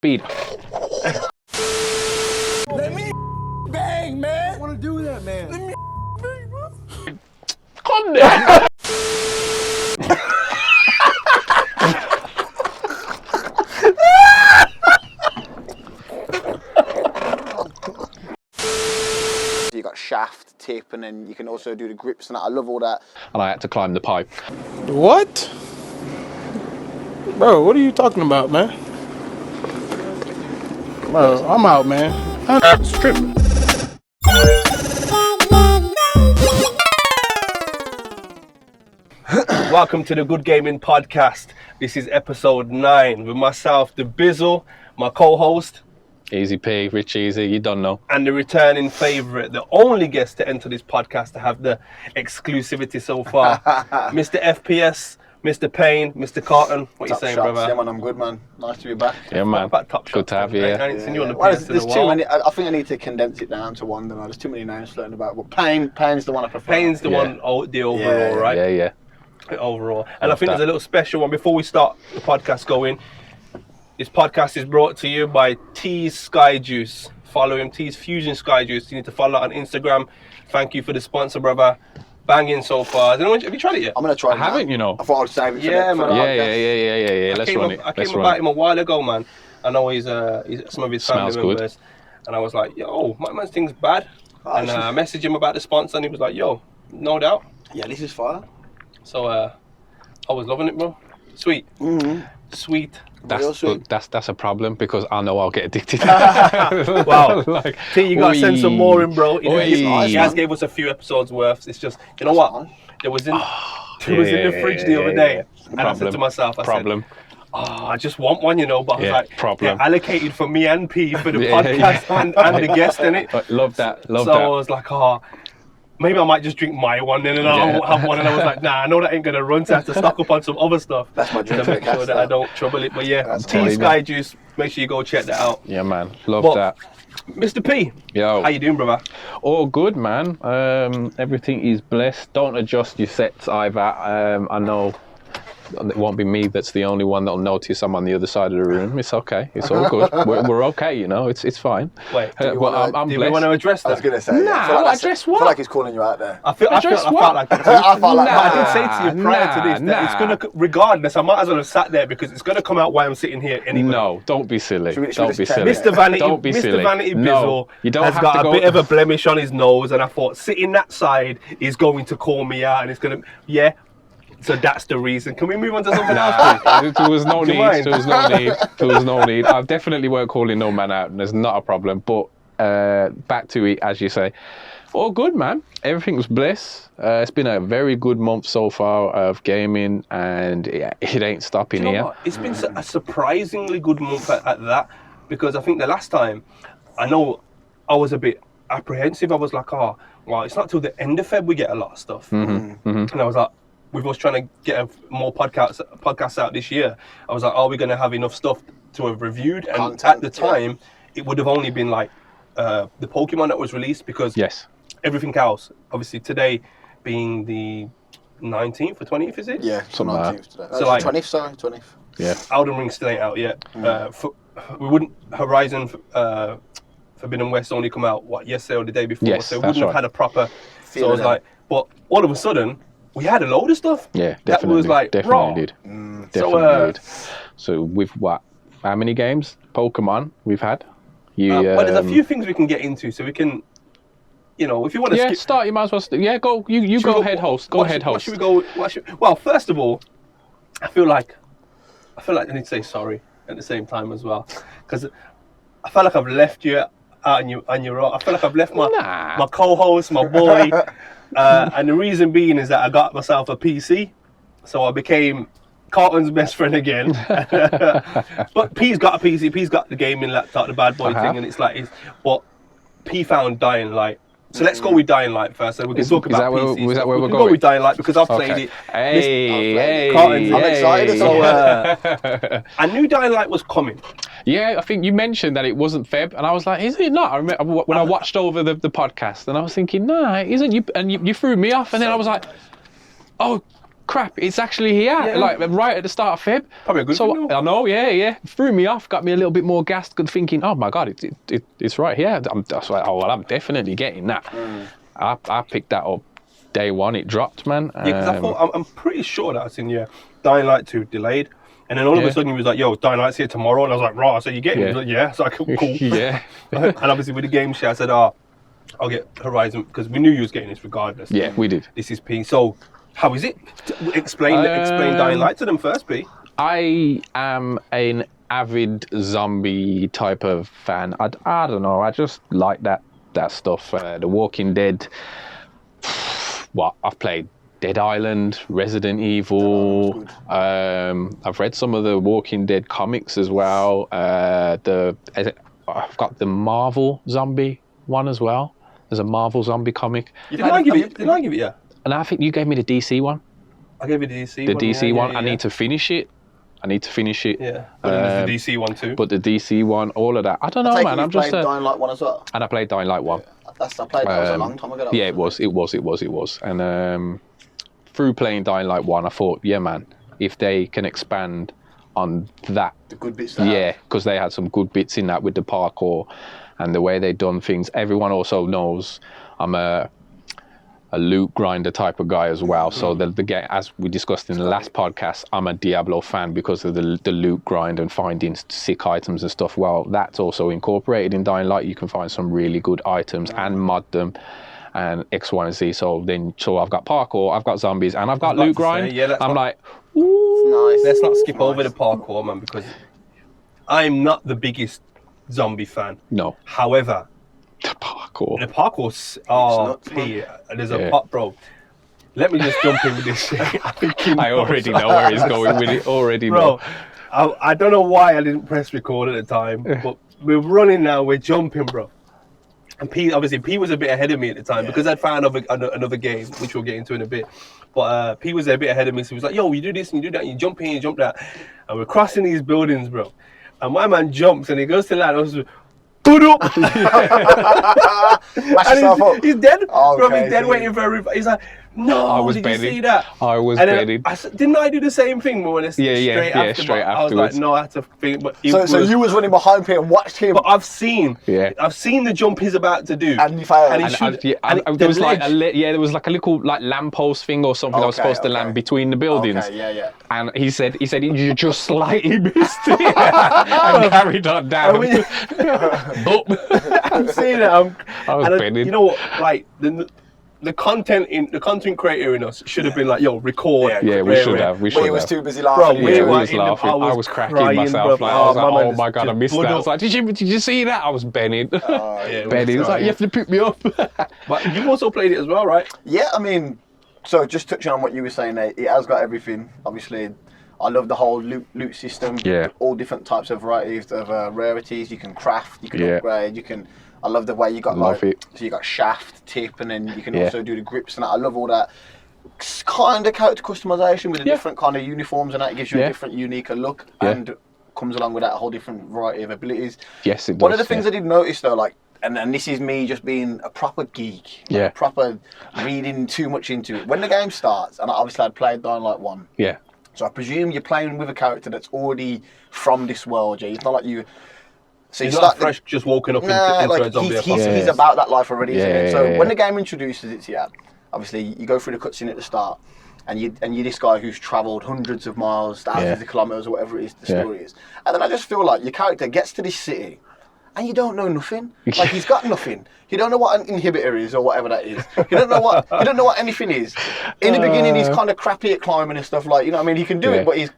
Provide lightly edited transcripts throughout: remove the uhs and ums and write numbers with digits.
speed. Let me bang, man. I want to do that, man. Let me bang, bro. Come there. You got shaft, tip, and then you can also do the grips and that. I love all that. And I had to climb the pipe. What? Bro, what are you talking about, man? Bro, I'm out, man. Strip. Welcome to the Good Gaming Podcast. This is episode 9 with myself, the Bizzle, my co-host. Easy P, Rich Easy, you don't know. And the returning favourite, the only guest to enter this podcast to have the exclusivity so far, Mr. FPS, Mr. Payne, Mr. Carton. What are you saying, shots. brother? Yeah, man, I'm good, man. Nice to be back. Yeah, man. About top Good to have you. I Yeah. ain't seen you on the Well, PS in there's a too while. many. I think I need to condense it down to one. There's too many names floating about. But Payne's the one I prefer. Payne's the one, the overall, right? Yeah. The overall. And I Love think that. there's a little special one before we start the podcast going. This podcast is brought to you by Tees Sky Juice. Follow him, Tees Fusion Sky Juice. You need to follow that on Instagram. Thank you for the sponsor, brother. Banging so far. Have you tried it yet? I'm gonna try. I haven't, you know. I thought I'd save it. Yeah, man. Yeah. Let's run it. I came about him a while ago, man. I know he's some of his Smells family good. members, and I was like, "Yo, my man's thing's bad." And I messaged him about the sponsor, and he was like, "Yo, no doubt." Yeah, this is fire. So I was loving it, bro. Sweet, sweet. That's good. That's a problem because I know I'll get addicted. Wow. Like, T, you gotta send some more in, bro. Oi. Guys gave us a few episodes worth. It's just, you know what? There was in the fridge the other day, and I said to myself, I said, "Oh, I just want one, you know." But I was like, problem. they're allocated for me and P for the Yeah, podcast and the guest in it. Love that. So I was like, "Oh, maybe I might just drink my one then, and I won't have one." And I was like, "Nah, I know that ain't gonna run, so I have to stock up on some other stuff." That's my drink to for make the sure cast, that I don't trouble it. But yeah, That's Tea fine. Sky Juice. Make sure you go check that out. Yeah, man. Love But, that. Mr. P, Yo. how you doing, brother? All good, man. Everything is blessed. Don't adjust your sets either. I know it won't be me that's the only one that'll notice I'm on the other side of the room. It's okay. It's all good. We're okay, you know. It's fine. Wait, I'm do we blessed. want to address that? I was gonna say. Nah, I feel like address I feel what? like he's calling you out there. I felt Address like what? it. I felt like. But I did say to you prior to this that it's nah. gonna, regardless, I might as well have sat there because it's gonna come out while I'm sitting here anyway. No, don't be silly. Should we Don't be just silly. check? Mr. Vanity, Don't be Mr. silly. Vanity Bizzle No, you don't has have got to a go. bit of a blemish on his nose, and I thought sitting that side is going to call me out, and it's gonna, yeah. So that's the reason. Can we move on to something else, please? There was no Do you need. mind? There was no need. There was no need. I definitely weren't calling no man out, and there's not a problem. But back to it, as you say, all good, man. Everything was bliss. It's been a very good month so far of gaming, and it ain't stopping Do you know here. what? It's been a surprisingly good month at that, because I think the last time, I know I was a bit apprehensive. I was like, oh, well, it's not till the end of Feb we get a lot of stuff. And I was like, we was trying to get more podcasts out this year. I was like, are we going to have enough stuff to have reviewed? And Content, at the time, it would have only been like the Pokemon that was released, because Yes. everything else, obviously today being the 19th or 20th, is it? Yeah, Something like 19th today. So, like- 20th, sorry, 20th. Yeah. Elden Ring still ain't out yet. We wouldn't, Horizon Forbidden West only come out, yesterday or the day before, Yes, so we that's wouldn't have right. had a proper, so I was Feeling like, but all of a sudden, we had a load of stuff. Yeah, That definitely. was like, definitely raw. did. So, Definitely did. So with what? How many games? Pokemon we've had. Well, there's a few things we can get into, so we can, you know, if you want to Yeah, skip. start. You might as well. Yeah, go. You Should go we ahead, host. Go what ahead, should- what host. should we go? Well, first of all, I feel like I need to say sorry at the same time as well, because I feel like I've left you out on your own. I feel like I've left my co-host, my boy, and the reason being is that I got myself a PC, so I became Carlton's best friend again. But P's got a PC. P's got the gaming laptop, the bad boy thing, and it's like, but P found Dying Light. So let's go with Dying Light first, so we can talk about PC. Was that where we we're can going? go with Dying Light because I've played Okay. it. Hey, Carlton, I'm excited. So I knew Dying Light was coming. Yeah, I think you mentioned that it wasn't Feb, and I was like, is it not? I remember when I watched over the podcast, and I was thinking, nah, it isn't. You threw me off, and then I was like, oh, crap, it's actually here, like right at the start of Feb. Probably a good thing, though. I know, yeah. Threw me off, got me a little bit more gassed, thinking, oh my God, it's right here. I was like, oh, well, I'm definitely getting that. I picked that up day one, it dropped, man. Yeah, because I thought, I'm pretty sure that I seen Dying Light 2 delayed. And then all of a sudden he was like, yo, Dying Light's here tomorrow. And I was like, right, so you get it? He was like, yeah. So I cool. Yeah. And obviously with the game share, I said, I'll get Horizon, because we knew you was getting this regardless. Yeah, we did. This is P. So how is it? Explain Dying Light to them first, P. I am an avid zombie type of fan. I don't know, I just like that stuff. The Walking Dead. I've played Dead Island, Resident Evil. I've read some of the Walking Dead comics as well. I've got the Marvel zombie one as well. There's a Marvel zombie comic. Didn't I give it, yeah? And I think you gave me the DC one. I gave you the DC the one. The DC one. Yeah. I need to finish it. Yeah. But then there's the DC one too. But the DC one, all of that. I don't know, man. I'm just. Played Dying Light 1 as well. And I played Dying Light 1. Yeah. I played that was a long time ago. Yeah, it was. And through playing Dying Light 1, I thought, yeah, man, if they can expand on that. The good bits. Yeah, because they had some good bits in that with the parkour and the way they done things. Everyone also knows I'm a loot grinder type of guy as well. So the game, as we discussed in the last podcast, I'm a Diablo fan because of the loot grind and finding sick items and stuff. Well, that's also incorporated in Dying Light. You can find some really good items and mod them and X, Y, and Z. So I've got parkour, I've got zombies, and I've got loot grind. I'm like, ooh. Nice. Let's not skip over the parkour, man, because I'm not the biggest zombie fan. No. However, The parkour. the parkour's P. There's a pot, bro. Let me just jump in with this shit. I already know where he's going with it. Already know. Bro, I don't know why I didn't press record at the time, but we're running now. We're jumping, bro. And P was a bit ahead of me at the time because I'd found another game, which we'll get into in a bit. But P was a bit ahead of me, so he was like, "Yo, you do this and you do that, and you jump here, you jump that," and we're crossing these buildings, bro. And my man jumps and he goes to land. I was put up. And he's dead. Oh, bro, okay, he's dead waiting for everybody. He's like, no, did you see that? I was and bedding. Didn't I do the same thing when it's straight after? Straight I was afterwards. like, no, I had to think. But So you was running behind him and watched him. But I've seen the jump he's about to do. And you failed. There was like there was like a little like lamppost thing or something I was supposed to land between the buildings. Okay, yeah. And he said you just slightly missed it and carried on down. I'm seeing it. I was bending. You know what? Like the content creator in us should have been like, yo, record. Yeah, we should have. But he was too busy laughing. Bro, he was laughing. I was cracking myself. Bro. Like, I was like, oh my God, I missed that. I was like, did you see that? I was benning. Benning. It's like, you have to pick me up. But you also played it as well, right? Yeah, I mean, so just touching on what you were saying there, it has got everything. Obviously, I love the whole loot system. Yeah. All different types of varieties of rarities. You can craft, you can upgrade, you can... I love the way you got so you got shaft, tip, and then you can also do the grips and that. I love all that kind of character customization with the different kind of uniforms and that. It gives you a different, unique look and comes along with that a whole different variety of abilities. Yes, it does. One of the things I did notice though, like, and this is me just being a proper geek, proper reading too much into it. When the game starts, and obviously I'd played Dying Light 1. Yeah. So I presume you're playing with a character that's already from this world, It's not like you... So he's not fresh, just walking up into a zombie apocalypse. He's about that life already, isn't it? So when the game introduces it to you, obviously you go through the cutscene at the start, and you're this guy who's travelled hundreds of miles, thousands of kilometres, or whatever it is the story is. And then I just feel like your character gets to this city, and you don't know nothing. Like, he's got nothing. You don't know what an inhibitor is or whatever that is. You don't know what anything is. In the beginning, he's kind of crappy at climbing and stuff, like, you know what I mean? He can do it, but he's...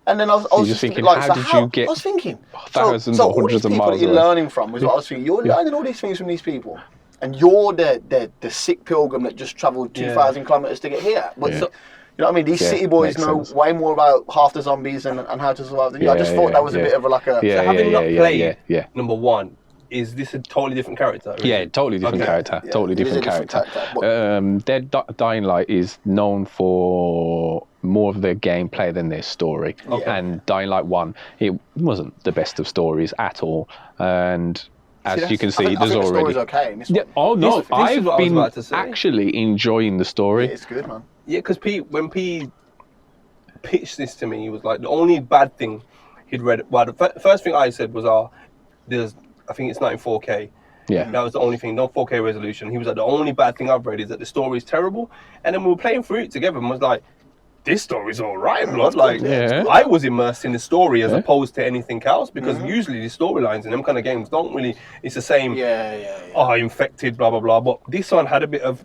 And then I was just thinking, like, I was thinking... Thousands or hundreds of miles that you're learning from was what I was thinking. You're learning all these things from these people. And you're the sick pilgrim that just travelled 2,000 kilometres to get here. But so, you know what I mean? These city boys know way more about half the zombies and how to survive than you. I just thought that was a bit of a So having not played number one, is this a totally different character? Yeah, totally different character. Totally different character. Dead Dying Light is known for more of their gameplay than their story. And Dying Light 1, it wasn't the best of stories at all. And as you can see, there's already... The story's okay. I've been actually enjoying the story. Yeah, it's good, man. Yeah, because when P pitched this to me, he was like, the only bad thing he'd read. Well, the first thing I said was, I think it's not in 4K. Yeah. That was the only thing, no 4K resolution. He was like, the only bad thing I've read is that the story is terrible. And then we were playing through it together and was like, this story's all right, blood. Like, I was immersed in the story as opposed to anything else, because usually the storylines in them kind of games don't really, it's the same, infected, blah, blah, blah. But this one had a bit of,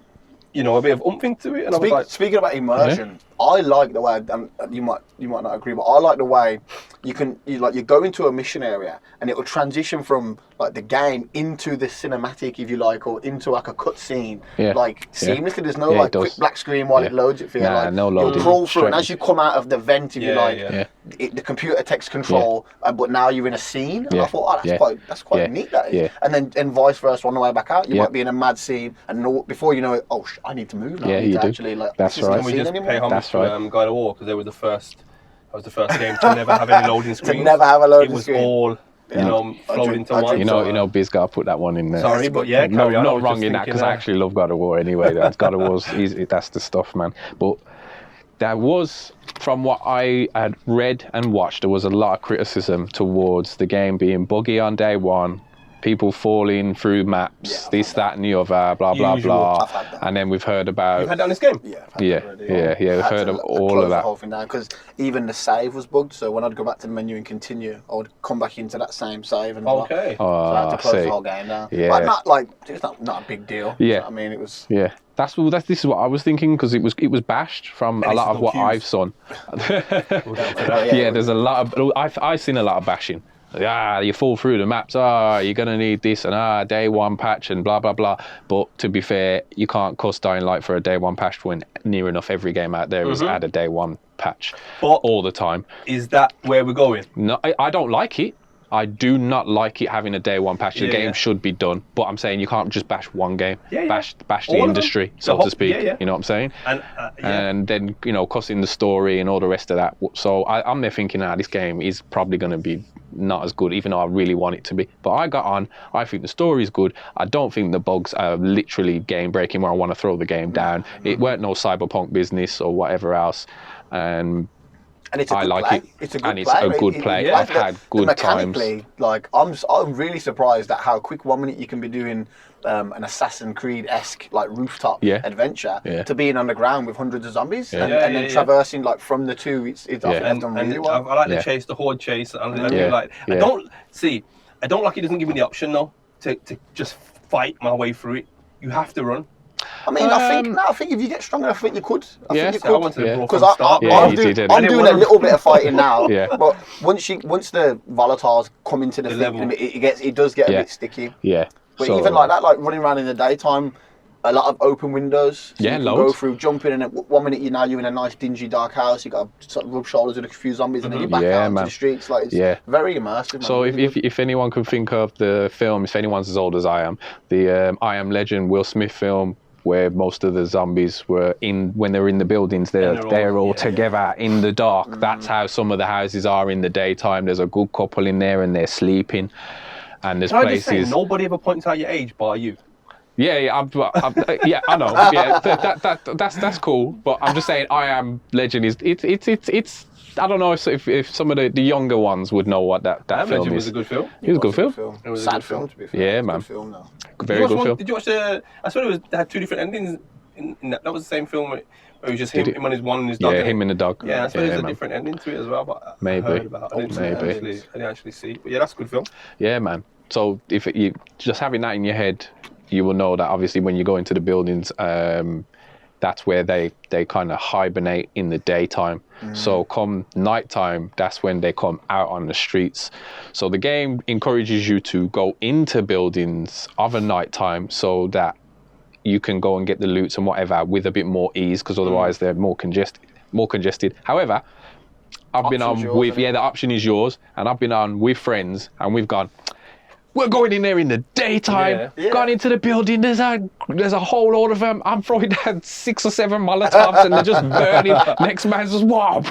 a bit of umphing to it. And I was like, speaking about immersion, I like the way, you might not agree, but I like the way you go into a mission area and it will transition from like the game into the cinematic, if you like, or into like a cutscene, like seamlessly. There's no like quick black screen while it loads it for you. Like, no loading. You'll crawl through, and as you come out of the vent, if you like, the computer takes control, but now you're in a scene. And I thought, that's quite neat. That is. And then vice versa on the way back out, you might be in a mad scene, and before you know it, I need to move now. Yeah, you do. Actually, like, that's right. Can we just pay homage to God of War, because they were the first. That was the first game to never have any loading screens. To never have a loading screen. It was all, flowed into one. You know, Biz got to put that one in there. Sorry, but not wrong in that, because I actually love God of War anyway. God of War's easy. That's the stuff, man. But there was, from what I had read and watched, there was a lot of criticism towards the game being buggy on day one. People falling through maps, this, that, and the other, blah, blah, blah. And then we've heard about... You've had that on this game? Yeah. We've heard of all of that. Because even the save was bugged, so when I'd go back to the menu and continue, I would come back into that same save and so I had to close the whole game down. Yeah. But not like, it's not a big deal. Yeah. You know what I mean, it was... Yeah. This is what I was thinking, because it was bashed from a lot of what I've seen. There's a lot of... I've seen a lot of bashing. You fall through the maps, you're going to need this, and day one patch, and blah, blah, blah. But to be fair, you can't cuss Dying Light for a day one patch when near enough every game out there is at a day one patch all the time. Is that where we're going? No, I don't like it. I do not like it having a day one patch. The game should be done. But I'm saying you can't just bash one game. Bash the industry, so to speak. You know what I'm saying? And then, cussing the story and all the rest of that. So I'm there thinking, this game is probably going to be not as good, even though I really want it to be. But I got on. I think the story is good. I don't think the bugs are literally game breaking where I want to throw the game down. It weren't no cyberpunk business or whatever else. And it's a good like play. it. It's a good and play. It's a good play. I've had good times. Like I'm really surprised at how quick 1 minute you can be doing an Assassin's Creed-esque like rooftop adventure to being on the ground with hundreds of zombies and then traversing like from the two. It's done really well. I like the chase, the horde chase. I don't like it doesn't give me the option though to just fight my way through it. You have to run. I mean, I think if you get strong enough, I think you could. I think you could. Because I'm doing a little bit of fighting now. But once the volatiles come into the thing, it does get a bit sticky. Yeah. But even like that, like running around in the daytime, a lot of open windows. So you can go through, jumping, and 1 minute you're in a nice dingy dark house. You got to rub shoulders with a few zombies, and then you're back out into the streets. Like it's very immersive. So if anyone can think of the film, if anyone's as old as I am, the I Am Legend Will Smith film, where most of the zombies were when they were in the buildings, they're all together in the dark. That's how some of the houses are in the daytime. There's a good couple in there and they're sleeping. And there's places. I just say, nobody ever points out your age, bar you. I know. Yeah, that's cool. But I'm just saying, I Am Legend is it's. I don't know if some of the younger ones would know what that film is. Was a good film. It was a good film. It was a sad film, to be fair. Yeah, man. Good film, though. Very good film. Did you watch the? I swear it had two different endings. In that was the same film where it was just him and his one and his dog. Yeah, him and the dog. Yeah, I swear there's a different ending to it as well. But maybe. I heard about it. I didn't actually see. But yeah, that's a good film. Yeah, man. So if you just having that in your head, you will know that obviously when you go into the buildings, that's where they kind of hibernate in the daytime. So come nighttime, that's when they come out on the streets. So the game encourages you to go into buildings of a nighttime so that you can go and get the loots and whatever with a bit more ease, because otherwise they're more congested. However, I've been on with the option is yours, and I've been on with friends, and we've gone, we're going in there in the daytime, gone into the building, there's a whole lot of them. I'm throwing down 6 or 7 Molotovs and they're just burning. Next man's just wow.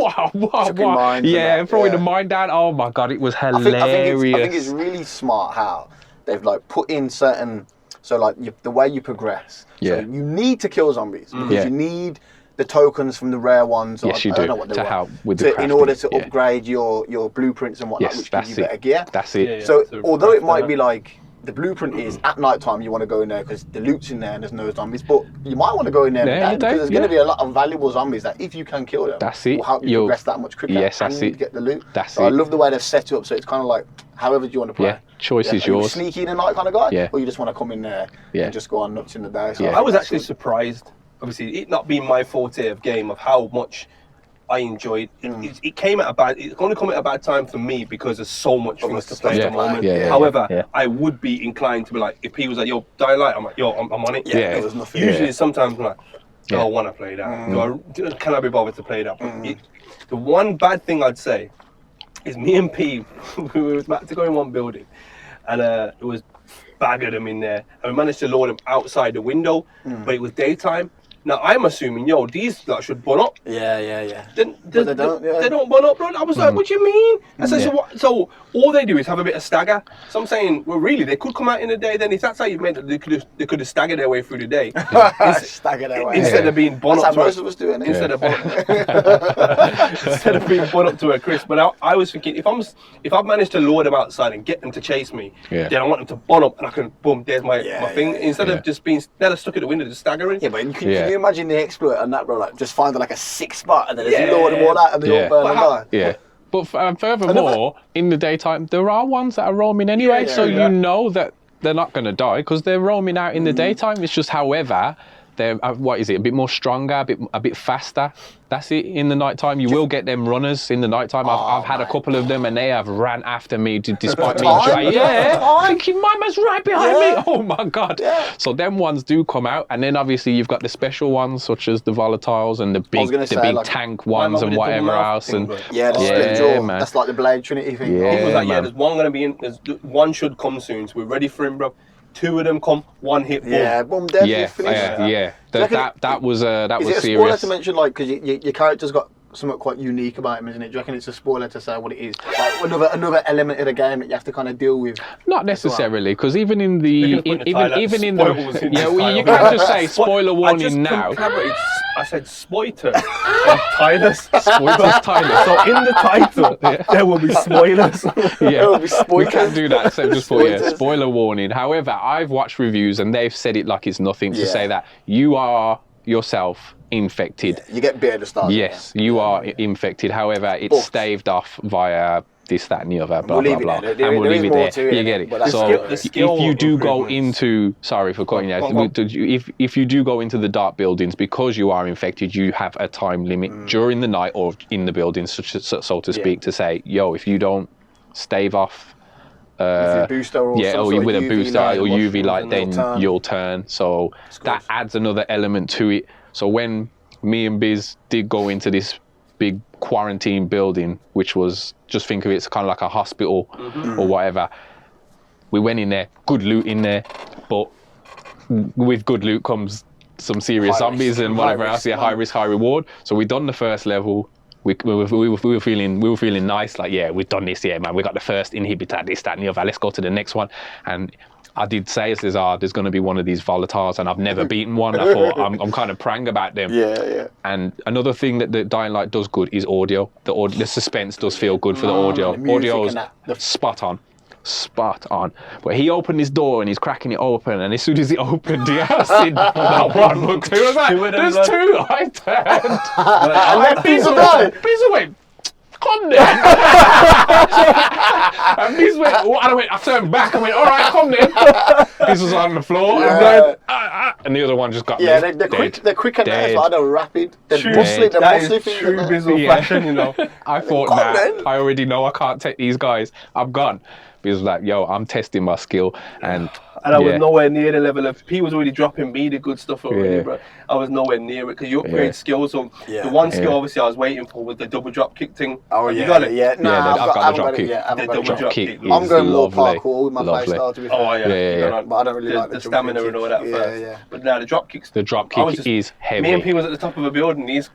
Yeah, throwing the mine down. Oh my God, it was hilarious. I think it's really smart how they've like put in certain, so like the way you progress. So you need to kill zombies because you need the tokens from the rare ones. Yes, you I do. don't know what they To want. help with the in order crafting, to upgrade your blueprints and whatnot, Yes, which gives that's you it. better gear. That's it. Yeah. So So although it craft might that. be like the blueprint is at night time, you want to go in there because the loot's in there and there's no zombies, but you might want to go in there Yeah, you because do, there's going to yeah. be a lot of valuable zombies that if you can kill them, That's it. will help you progress that much quicker. Yes, that's and it. get the loot. That's so I it. love the way they've set it up. So it's kind of like however do you want to play. Yeah, choice is Are you a yours. sneaky in the night kind of guy, Yeah. or you just want to come in there and just go on nuts in the day. So Yeah. I was actually surprised, obviously, it not being my forte of game, of how much I enjoyed. It came at a bad. It's going to come at a bad time for me because there's so much things to play at the moment. However, I would be inclined to be like, if he was like, "Yo, Dying Light," I'm like, "Yo, I'm on it." Yeah, there was nothing. Usually, sometimes I'm like, "Do I want to play that? Can I be bothered to play that?" The one bad thing I'd say is me and P, we were about to go in one building, and it was baggered them in there, and we managed to lure them outside the window, but it was daytime. Now I'm assuming, yo, these like should bun up. Yeah. Then But they don't, yeah. they don't bun up, bro. I was like, what do you mean? I said, so all they do is have a bit of stagger. So I'm saying, well, really, they could come out in the day. Then if that's how you made it, they could have staggered their way through the day Stagger their way. instead of being bun That's up. how most of us do it. Instead of being bun up to a crisp. But I was thinking, if I've managed to lure them outside and get them to chase me, then I want them to bun up and I can boom. There's my thing. Instead of just being stuck at the window, just staggering. Yeah, but can you imagine the exploit on that, bro? Like just finding like a 6 spot and then just lure them all out and they all burn and die. Yeah. But furthermore, in the daytime, there are ones that are roaming anyway, so you know that they're not going to die because they're roaming out in the daytime. It's just, however, they're what is it? A bit more stronger, a bit faster. That's it. In the nighttime, you will get them runners in the nighttime. I've had a couple of them, and they have ran after me despite me. Thinking my man's right behind me. Oh my god! Yeah. So them ones do come out, and then obviously you've got the special ones such as the volatiles and the big like, tank ones and whatever else. And the split jaw. Man. That's like the Blade Trinity thing. Yeah, he was like, there's one gonna be in. There's one should come soon, so we're ready for him, bro. 2 of them come, 1 hit, boom. Yeah, boom, dead. That was is it a serious. spoiler to mention, like, because your character's got something quite unique about him, isn't it? Do you reckon it's a spoiler to say what it is? Like another element of the game that you have to kind of deal with. Not necessarily, because even in the you can't just say spoiler warning now. I said spoiler and Tyler's. Spoilers, Tyler. So in the title, there will be spoilers. There will be spoilers. We can't do that. So just put spoiler warning. However, I've watched reviews and they've said it like it's nothing to say that you are yourself infected. You get beer at the start. Yes, you are infected. However, it's staved off via this, that, and the other. Blah blah blah. And we'll leave it there. You get it. So if you do go into, sorry for cutting you. If you do go into the dark buildings because you are infected, you have a time limit during the night or in the buildings, so to speak, to say, yo, if you don't stave off. With a booster or with a booster light, or UV light, then you'll turn. So that adds another element to it. So when me and Biz did go into this big quarantine building, which was, just think of it, it's kind of like a hospital or whatever. We went in there, good loot in there, but with good loot comes some serious zombies and whatever else. Yeah, high risk, high reward. So we done the first level. We were feeling nice, like, yeah, we've done this, yeah, man. We got the first inhibitor, this, that, and the other. Let's go to the next one. And I did say, there's going to be one of these volatiles, and I've never beaten one. I thought I'm kind of prang about them. Yeah. And another thing that the Dying Light does good is audio. The suspense does feel good for the audio. Audio's spot on. But he opened his door and he's cracking it open, and as soon as it opened, he asked him, not one, but two. I was like, there's 2. I turned. And Biz went, come then. And Biz went, I turned back and went, all right, come then. Biz was on the floor, and the other one just got they're quick. They're quick and they're rapid. They're muscly. They're muscly. True visual fashion, you know. I thought, I already know I can't take these guys. I'm gone. He was like, yo, I'm testing my skill. And I was nowhere near the level of, P was already dropping me the good stuff already, bro. I was nowhere near it, because you upgrade skills. So the one skill, obviously, I was waiting for was the double drop kick thing. Oh, you got it? Yeah, I've got the drop kick. The double kick. I'm going more lovely. parkour with my playstyle, to be fair. Oh, yeah. But I don't really like the stamina and all that first. Yeah. But now the drop kicks. The drop kick is heavy. Me and P was at the top of a building. These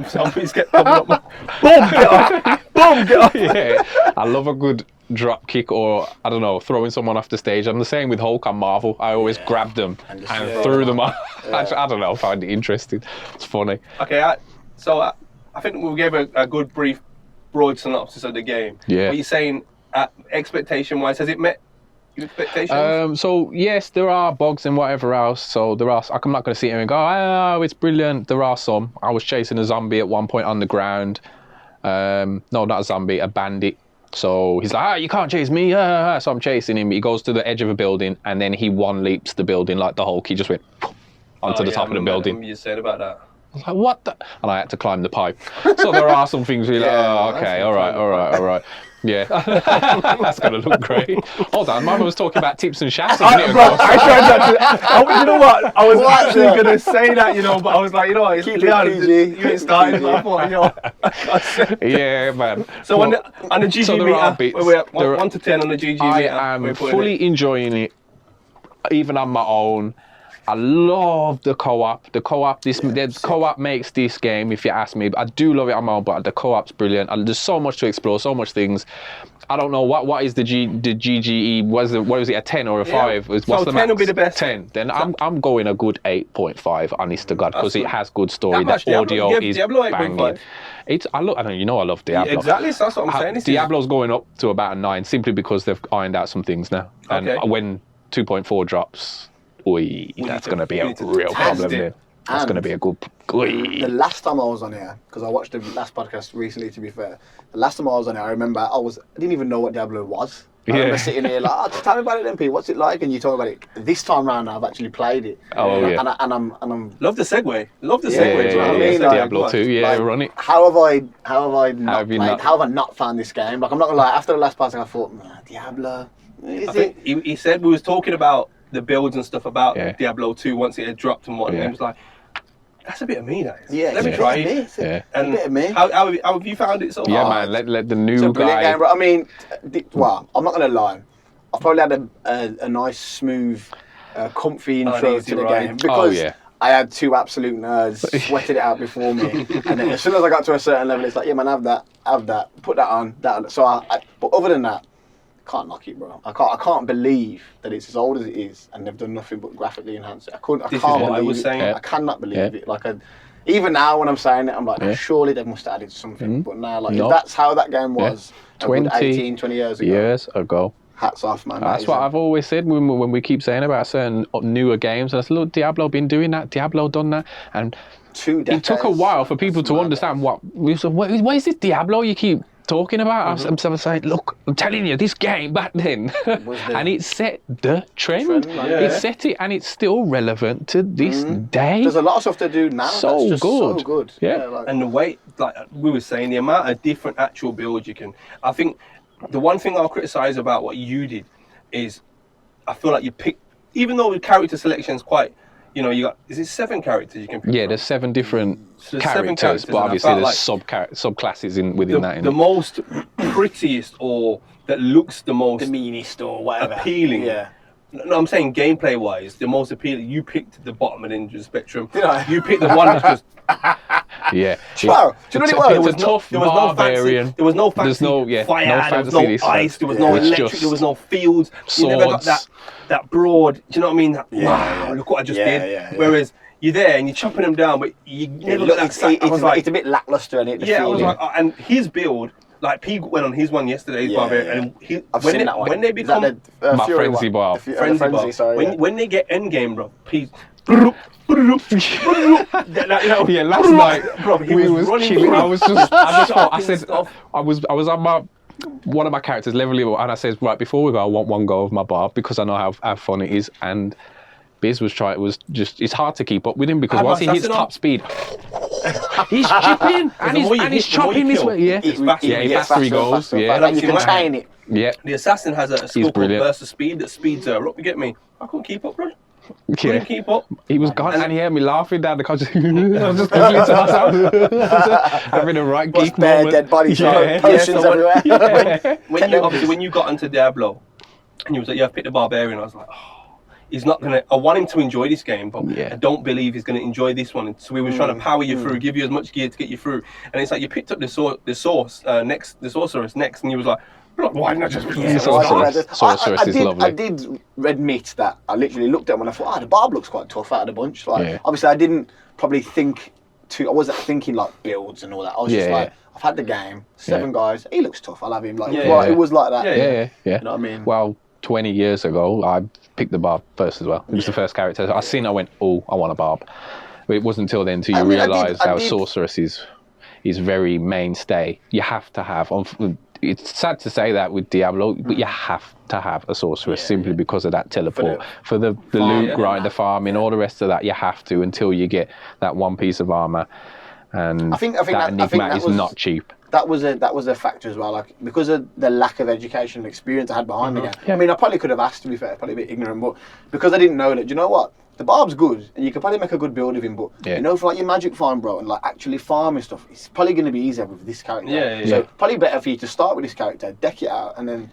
zombies kept coming up. Boom, get off. Boom, get off. Yeah, I love a good drop kick or, I don't know, throwing someone off the stage. I'm the same with Hulk on Marvel. I always grabbed them and threw them off. I don't know, I find it interesting. It's funny. Okay, I think we gave a good brief, broad synopsis of the game. Yeah. What are you saying, expectation-wise, has it met your expectations? So yes, there are bugs and whatever else. So there are. I'm not going to sit here and go, oh, it's brilliant. There are some. I was chasing a zombie at one point on the ground. No, not a zombie, a bandit. So he's like, you can't chase me. So I'm chasing him. He goes to the edge of a building and then he one leaps the building like the Hulk. He just went onto the top of the building. I remember you said about that. I was like, what the? And I had to climb the pipe. So there are some things where you're like, okay, all right. Yeah, that's gonna look great. Hold on, Mum was talking about tips and shafts a minute ago. I tried not to. You know what? I was actually gonna say that, but I was like, it's Leon, you ain't started. I thought, Yeah, man. So on the GG so there are bits. we're 1 to 10 on the GG I meter. am fully enjoying it, even on my own. I love the co-op. The co-op makes this game, if you ask me. I do love it on my own, but the co-op's brilliant. And there's so much to explore, so much things. I don't know what is the GGE. What was it, a 10 or a 5? What's so the 10 max? will be the best. 10. Then I'm going a good 8.5, honest to God, because it has good story. That The audio is Diablo banging. 8.5. I love Diablo. Yeah, exactly, so that's what I'm saying. Diablo's going up to about a 9 simply because they've ironed out some things now. And when 2.4 drops, that's going to be a real problem then. That's going to be a good... The last time I was on here, because I watched the last podcast recently, to be fair, the last time I was on here, I remember I didn't even know what Diablo was. I remember sitting here like, just tell me about it then, Pete, what's it like? And you talk about it. This time round, I've actually played it. Oh, yeah. And I'm Love the segue. Love the segue. Yeah, do you know what I mean? Diablo 2, run it. How have I not found this game? Like, I'm not going to lie, after the last podcast, I thought, Diablo, I think he said we was talking about the builds and stuff about Diablo 2 once it had dropped and whatnot. He was like, that's a bit of me, that is. Yeah, let me try it. A bit of me. How have you found it so far? Yeah, man, let the new it's a brilliant guy... game, bro. I mean, I'm not going to lie. I've probably had a nice, smooth, comfy intro to the game. Because I had two absolute nerds sweating it out before me. And then as soon as I got to a certain level, it's like, yeah, man, have that, put that on. So but other than that, can't knock it, bro. I can't believe that it's as old as it is and they've done nothing but graphically enhance it. I can't believe I was it. saying. I cannot believe it. Like, even now when I'm saying it, I'm like, surely they must have added something. But now, like, if that's how that game was 18, 20 years ago. Hats off, man. That's what I've always said when we keep saying about certain newer games. I said, look, Diablo been doing that. Diablo done that. And 2 decades. It took a while for people to understand what is this Diablo you keep talking about? I'm saying, look, I'm telling you, this game back then, and it set the trend. It set it, and it's still relevant to this day. There's a lot of stuff to do now. So that's just good. So good. Yeah. And the way, like we were saying, the amount of different actual builds you can. I think the one thing I'll criticize about what you did is, I feel like you picked, even though the character selection is quite, you got, is it 7 characters you can pick? Yeah, there's 7 different characters, but obviously there's subclasses within that. The most prettiest, or that looks the most the meanest or whatever appealing. Yeah. No, I'm saying gameplay wise, the most appealing. You picked the bottom of the ninja spectrum. Did I? You picked the one that's just. Yeah. Wow. Do you know what it was? It's a tough barbarian. There was no fancy fire. There was no ice. There was no electric. There was no fields. You never got that broad. Do you know what I mean? Wow! Look what I just did. Yeah. Whereas you're there and you're chopping them down, but you never got that. It's a bit lackluster, and it. Yeah, I was like, and his build. Like P went on his one yesterday, his barbarian, and I've seen that one. When they become my frenzy bar, frenzy, sorry. When they get end game, bro, P. Yeah, last night, bro, we was chilling. I was on one of my characters level, and I says, right, before we go, I want one go of my bar because I know how fun it is. And Biz was it's hard to keep up with him because once he hits top speed, he's chipping and he's chopping this way. Yeah, faster he goes. Yeah, you can chain it. Yeah, the assassin has a skill called burst of speed that speeds her up. You get me? I couldn't keep up, bro. Couldn't keep up. He was gone, and he heard me laughing down the couch. I was just giggling to myself, having a right geek moment. Dead bodies, potions everywhere. When you got into Diablo, and you was like, I've picked the barbarian. I was like, he's not gonna. I want him to enjoy this game, but I don't believe he's gonna enjoy this one. So we were trying to power you through, give you as much gear to get you through. And it's like you picked up the sorceress next, and he was like, Why not just? Sorceress is lovely. I did admit that I literally looked at him and I thought, the barb looks quite tough out of the bunch. Like, obviously, I didn't probably think I wasn't thinking like builds and all that. I was just like, I've had the game, 7 guys. He looks tough. I'll have him. Like, it was like that. Yeah. You know what I mean? Well, 20 years ago, I picked the barb first as well. It was the first character. I seen. I went, oh, I want a barb. But it wasn't until then you realise how sorceress is very mainstay. You have to have. It's sad to say that with Diablo, but you have to have a sorceress simply because of that teleport. For the loot grind, the farming, all the rest of that, you have to until you get that one piece of armour. And I think that enigma is not cheap. That was a factor as well, like because of the lack of education and experience I had behind the game. I mean, I probably could have asked, to be fair, probably a bit ignorant, but because I didn't know that, do you know what? The barb's good, and you could probably make a good build of him, but you know, for like your magic farm, bro, and like actually farming stuff, it's probably going to be easier with this character. So probably better for you to start with this character, deck it out, and then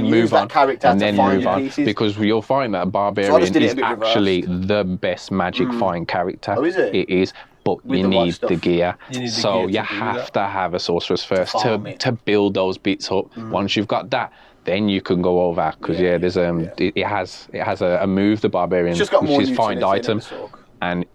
move on, character and then move on, pieces. Because you'll find that a barbarian is actually the best magic find character. Oh, is it? It is. But you need the gear. So you have to have a sorceress first to build those bits up. Once you've got that, then you can go over, because there's it has a move, the barbarian, which is find item, and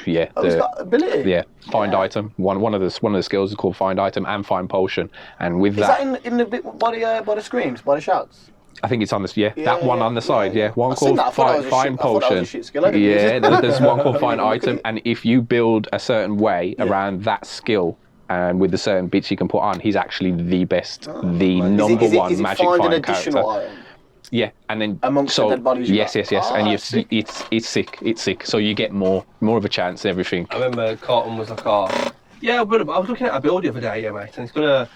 it's got ability. Find item. One of the skills is called find item and find potion, and with that in the bit by the screams, by the shouts. I think it's on the that one on the side. One called find potion. There's one called find item, and if you build a certain way around that skill. And with the certain bits you can put on, he's actually the best, the number one magic find character. Item? Yeah, and then amongst the dead bodies. Yes, and it's sick. So you get more of a chance. Everything. I remember Carlton was like, but I was looking at a build the other day, mate, and it's got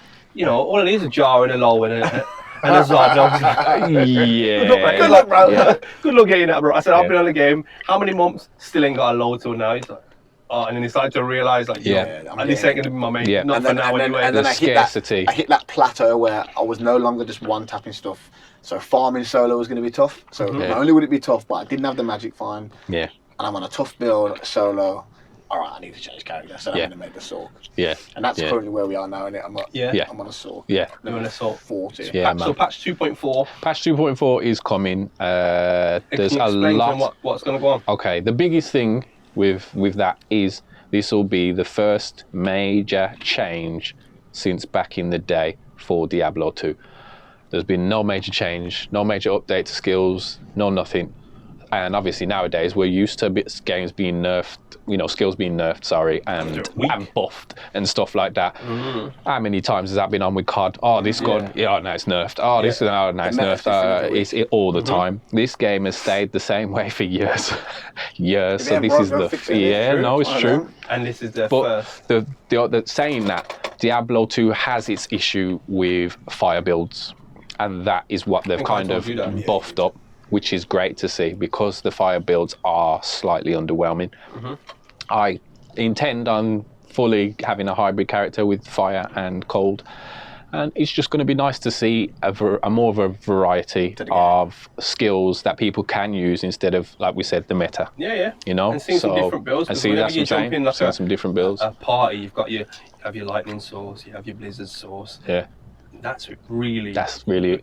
all it is a jar and a low and a Zod. Good luck, bro. Yeah. Good luck getting that, bro. I said I've been on the game. How many months? Still ain't got a low till now. He's like. And then he started to realise, like, and this ain't going to be my main, not for now anyway. And then I scarcity. I hit that plateau where I was no longer just one-tapping stuff. So farming solo was going to be tough. So not only would it be tough, but I didn't have the magic find. Yeah. And I'm on a tough build, solo. All right, I need to change character, so I'm going to make the Sork. Yeah. And that's currently where we are now, innit? I'm on a Sork. Yeah. You're on a Sork. 40. Yeah, so patch 2.4. Patch 2.4 is coming. There's a lot. What's going to go on? Okay, the biggest thing with that is this will be the first major change since back in the day for Diablo 2. There's been no major change, no major update to skills, no nothing. And obviously nowadays we're used to games being nerfed, skills being nerfed, and buffed and stuff like that. How many times has that been on with COD? Oh, this gun, now it's nerfed. Oh, this, now it's nerfed. It's all the time. This game has stayed the same way for years. So this is it's true. And this is the first. The saying that Diablo 2 has its issue with fire builds, and that is what they've kind of buffed up. Which is great to see, because the fire builds are slightly underwhelming. I intend on fully having a hybrid character with fire and cold, and it's just going to be nice to see a more of a variety of skills that people can use instead of, like we said, the meta. And seeing some different builds. And see that's what I'm saying. Some different builds. A party, you have your lightning source, you have your blizzard source. That's really.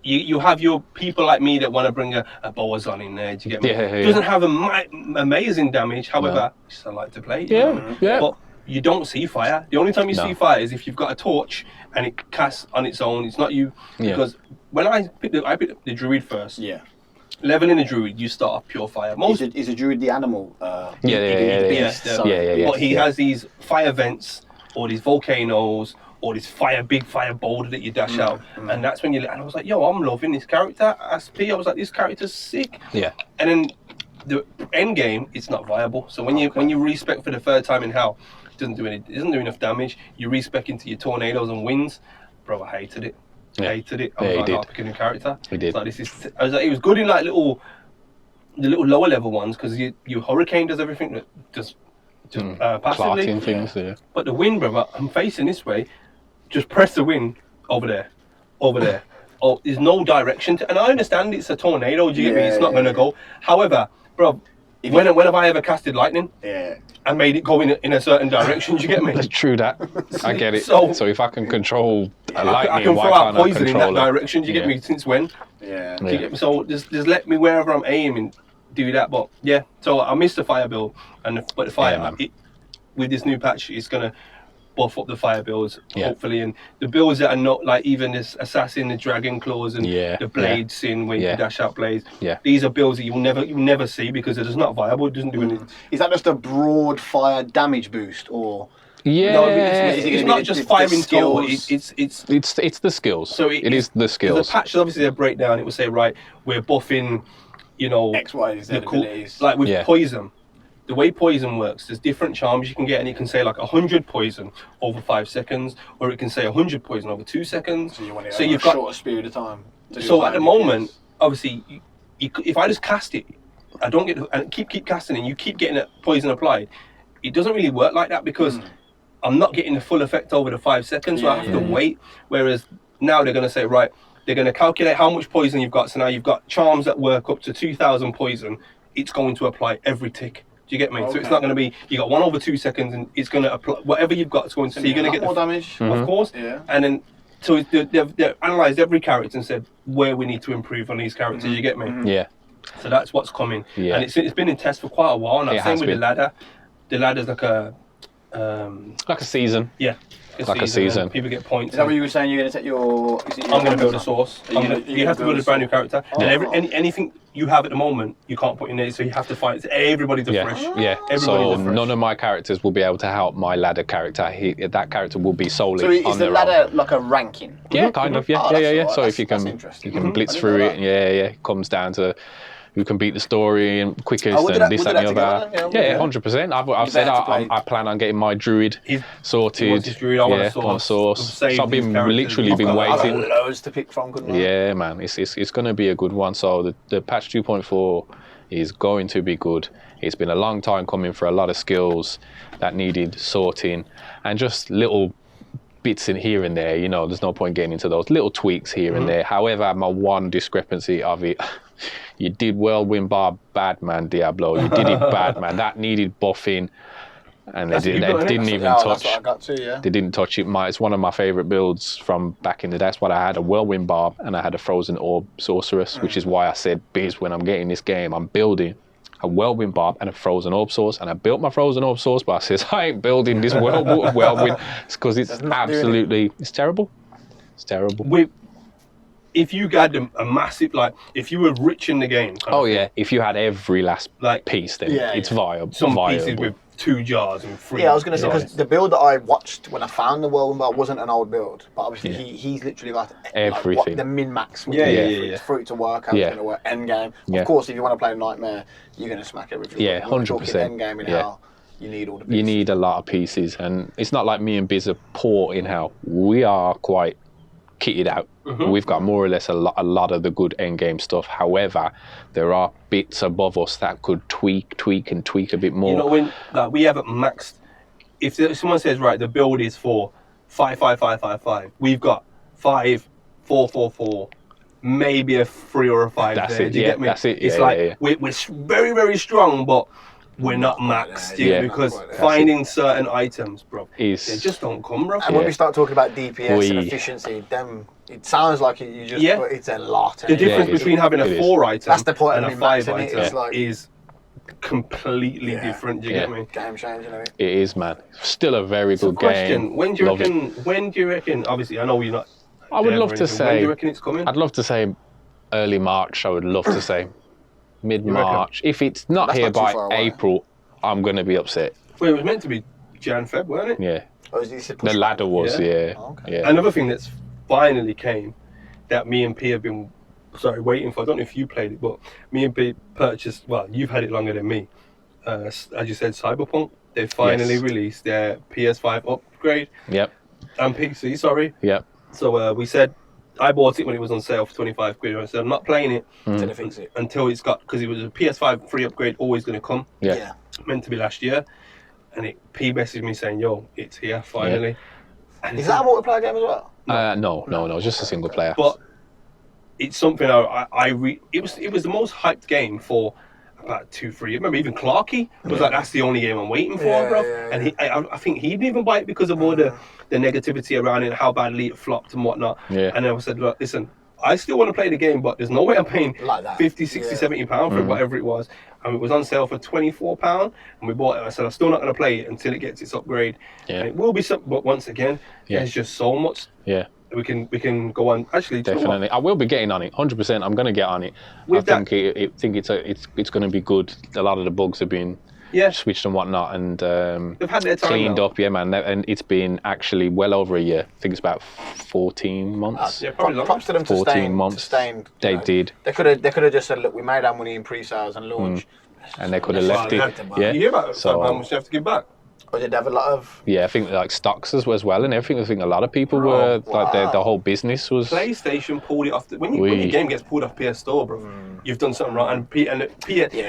You have your people like me that want to bring a Boazon in there. Do you get me? It doesn't have amazing damage, however, I like to play. But you don't see fire. The only time you see fire is if you've got a torch and it casts on its own. It's not you. Because when I picked up the druid first. Leveling a druid, you start off pure fire. Is a druid the animal? But he has these fire vents or these volcanoes. Or this big fire boulder that you dash out, and that's when and I was like, yo, I'm loving this character. SP, I was like, this character's sick. And then the end game, it's not viable. So when you respec for the third time in hell, it doesn't do enough damage. You respec into your tornadoes and winds, bro. I hated it. I was like, I'll pick a new character. We did. Like, I was like, it was good in like the little lower level ones because your hurricane does everything that just passively. Things, But the wind, brother, I'm facing this way. Just press the wind over there. Oh, there's no direction and I understand it's a tornado. Do you get me? It's not going to go. However, bro, When have I ever casted lightning? Yeah. And made it go in a certain direction? Do you get me? That's true. That I get it. So- So if I can control a I lightning, can why throw out can't I poison in that control it? direction. Do you get me? Since when? Yeah. Do you get me? So just let me wherever I'm aiming, do that. But yeah, so I missed the fire build, but the fire man. with this new patch, it's gonna buff up the fire builds Yeah. hopefully, and the builds that are not like even this assassin, the dragon claws, and Yeah, the blade sin where you yeah. can dash out blades. Yeah. These are builds that you'll never see because it is not viable. It doesn't do anything. Is that just a broad fire damage boost, or Yeah, No, Is it it's gonna not be just the firing total. skills? it's the skills. So it is the There's skills. a patch, obviously a breakdown. It will say, right, we're buffing, X, Y, Z abilities? like with Yeah. poison. The way poison works, there's different charms you can get, and it can say like 100 poison over 5 seconds, or it can say 100 poison over 2 seconds. So you want it So over you've a got. shorter period of time. to do So higher at the DPS. moment, obviously, if I just cast it, I don't get and keep casting, and you keep getting that poison applied. It doesn't really work like that because I'm not getting the full effect over the 5 seconds, so I have to wait. Whereas now they're going to say, right, they're going to calculate how much poison you've got. So now you've got charms that work up to 2,000 poison. It's going to apply every tick. Do you get me? So it's not going to be you got 1 over 2 seconds, and it's going to apply whatever you've got. It's going to. So you're going to get more damage. of course. Yeah. And then so they've analysed every character and said where we need to improve on these characters. You get me? Yeah, So that's what's coming. Yeah. And it's been in test for quite a while now. It Same has with been. the ladder. The ladder's like a like a season. yeah. Like a season. and people get points. Is that what you were saying? You're going to take your? I'm going to build a source. You have to build a brand new character. Oh, And anything you have at the moment, you can't put in there. So you have to find everybody's Yeah, fresh. yeah. Everybody's So afresh. none of my characters will be able to help my ladder character. That character will be solely So is on the their ladder own. like a ranking? Yeah, kind of. Yeah, Oh, yeah, that's yeah. all right. So That's- if you that's can, interesting. you can blitz I didn't through know it. Yeah, yeah. It comes down to who can beat the story and quickest we'll do and that- this, we'll that, do and the that other. together then, Yeah, yeah. 100%. I've You said better to play. I plan on getting my druid He sorted. wants his druid, I want a yeah, source. want a source. I've So saved I've been his characters. literally I've been got- I've waiting. got loads to pick from, couldn't I? Yeah, man, it's going to be a good one. So the patch 2.4 is going to be good. It's been a long time coming for a lot of skills that needed sorting, and just little bits in here and there. There's no point getting into those little tweaks here and there. However, my one discrepancy of it, you did whirlwind bar bad, man, Diablo. You did it bad, man. That needed buffing, and they That's what you got, innit? didn't even Yeah, touch. that's what I got to, yeah. They didn't touch it. It's one of my favorite builds from back in the day. That's what I had, a whirlwind barb, and I had a frozen orb sorceress, which is why I said, Biz, when I'm getting this game, I'm building a whirlwind barb and a frozen orb source. And I built my frozen orb source, but I says, I ain't building this whirlwind. It's because it's not doing absolutely, it's terrible. It's terrible. If you got a massive, like, if you were rich in the game, kind Oh of yeah, if you had every last Like, piece, then yeah, it's yeah. viable. some viable. pieces with 2 jars and 3. Yeah, I was going to say, jars. because the build that I watched when I found the Whirlwind Bar wasn't an old build, but obviously Yeah. he's literally got Everything. the min-max Yeah. for it to work, how Yeah. it's going to work, end game. Yeah. Of course, if you want to play Nightmare, you're going to smack everything. Yeah, But when we're talking 100%. End game in Yeah. hell, you need all the pieces. You need a lot of pieces, and it's not like me and Biz are poor in how we are quite kitted out. We've got more or less a lot of the good end game stuff. However, there are bits above us that could tweak a bit more. You know, when we haven't maxed, if someone says, right, the build is for 5-5-5-5-5, we've got 5-4-4-4, maybe a 3 or a 5 That's there. it, Do you yeah, get me? that's it, It's yeah, like yeah, yeah. We're very, very strong, but we're not maxed. Yeah. Because That's finding certain items, bro, Is- they just don't come, bro. And when we start talking about DPS and We- efficiency, then it sounds like you just, Yeah. but it's a lot. The difference it is. between having a It is. 4 item That's the point and of a me 5 maxing it, item it's like- is completely Yeah. different. Do you Yeah. get me? Game changing, isn't it? It is, man. Still a very So good question, game. when do you Love it. reckon, obviously I know you're not I would there love or to anything, when say. do you reckon it's coming? I'd love to say early March. I would love to say mid-March. If it's not That's here not too by far away. April, I'm gonna be upset. Well, it was meant to be Jan, Feb, weren't it? Yeah, Or is this a the push ladder was. Yeah. Yeah, Oh, okay. yeah. Another thing that's finally came that me and P have been waiting for. I don't know if you played it, but me and P purchased. Well, you've had it longer than me. As you said, Cyberpunk. They finally Yes. released their PS5 upgrade Yep, and PC. Sorry. yep. So we said I bought it when it was on sale for 25 quid. I said I'm not playing it Until they fix it. until it's got, because it was a PS5 free upgrade always going to come. Yeah. Meant to be last year, and P messaged me saying, "Yo, it's here finally." And Is that a multiplayer game as well? No, just a single player. But it's something it was the most hyped game for about 2-3. Remember, even Clarkey was like, "That's the only game I'm waiting for, bro." And I think he didn't even buy it because of all the negativity around it and how badly it flopped and whatnot. Yeah. And then I said, "Look, listen, I still want to play the game, but there's no way I'm paying Like that. 50, 60, 70 pounds for it, whatever it was." And it was on sale for £24, and we bought it. I said, "I'm still not going to play it until it gets its upgrade." Yeah. And it will be something, but once again, there's just so much. Yeah. We can go on. Actually, Definitely, I will be getting on it. 100%. I'm going to get on it. With I think it's going to be good. A lot of the bugs have been switched and whatnot, and they've had their time cleaned now. up. Yeah, man. And it's been actually well over a year. I think it's about 14 months. Yeah, probably longer. Props to them 14 months. They did. They could have just said, "Look, we made our money in pre-sales and launch." And they could have left it. You Yeah. hear about it? So- how much you have to give back? Or did they have a lot of? Yeah, I think like stocks as well and everything. I think a lot of people were like the whole business was. PlayStation pulled it off. When your game gets pulled off PS Store, bro, you've done something wrong. And you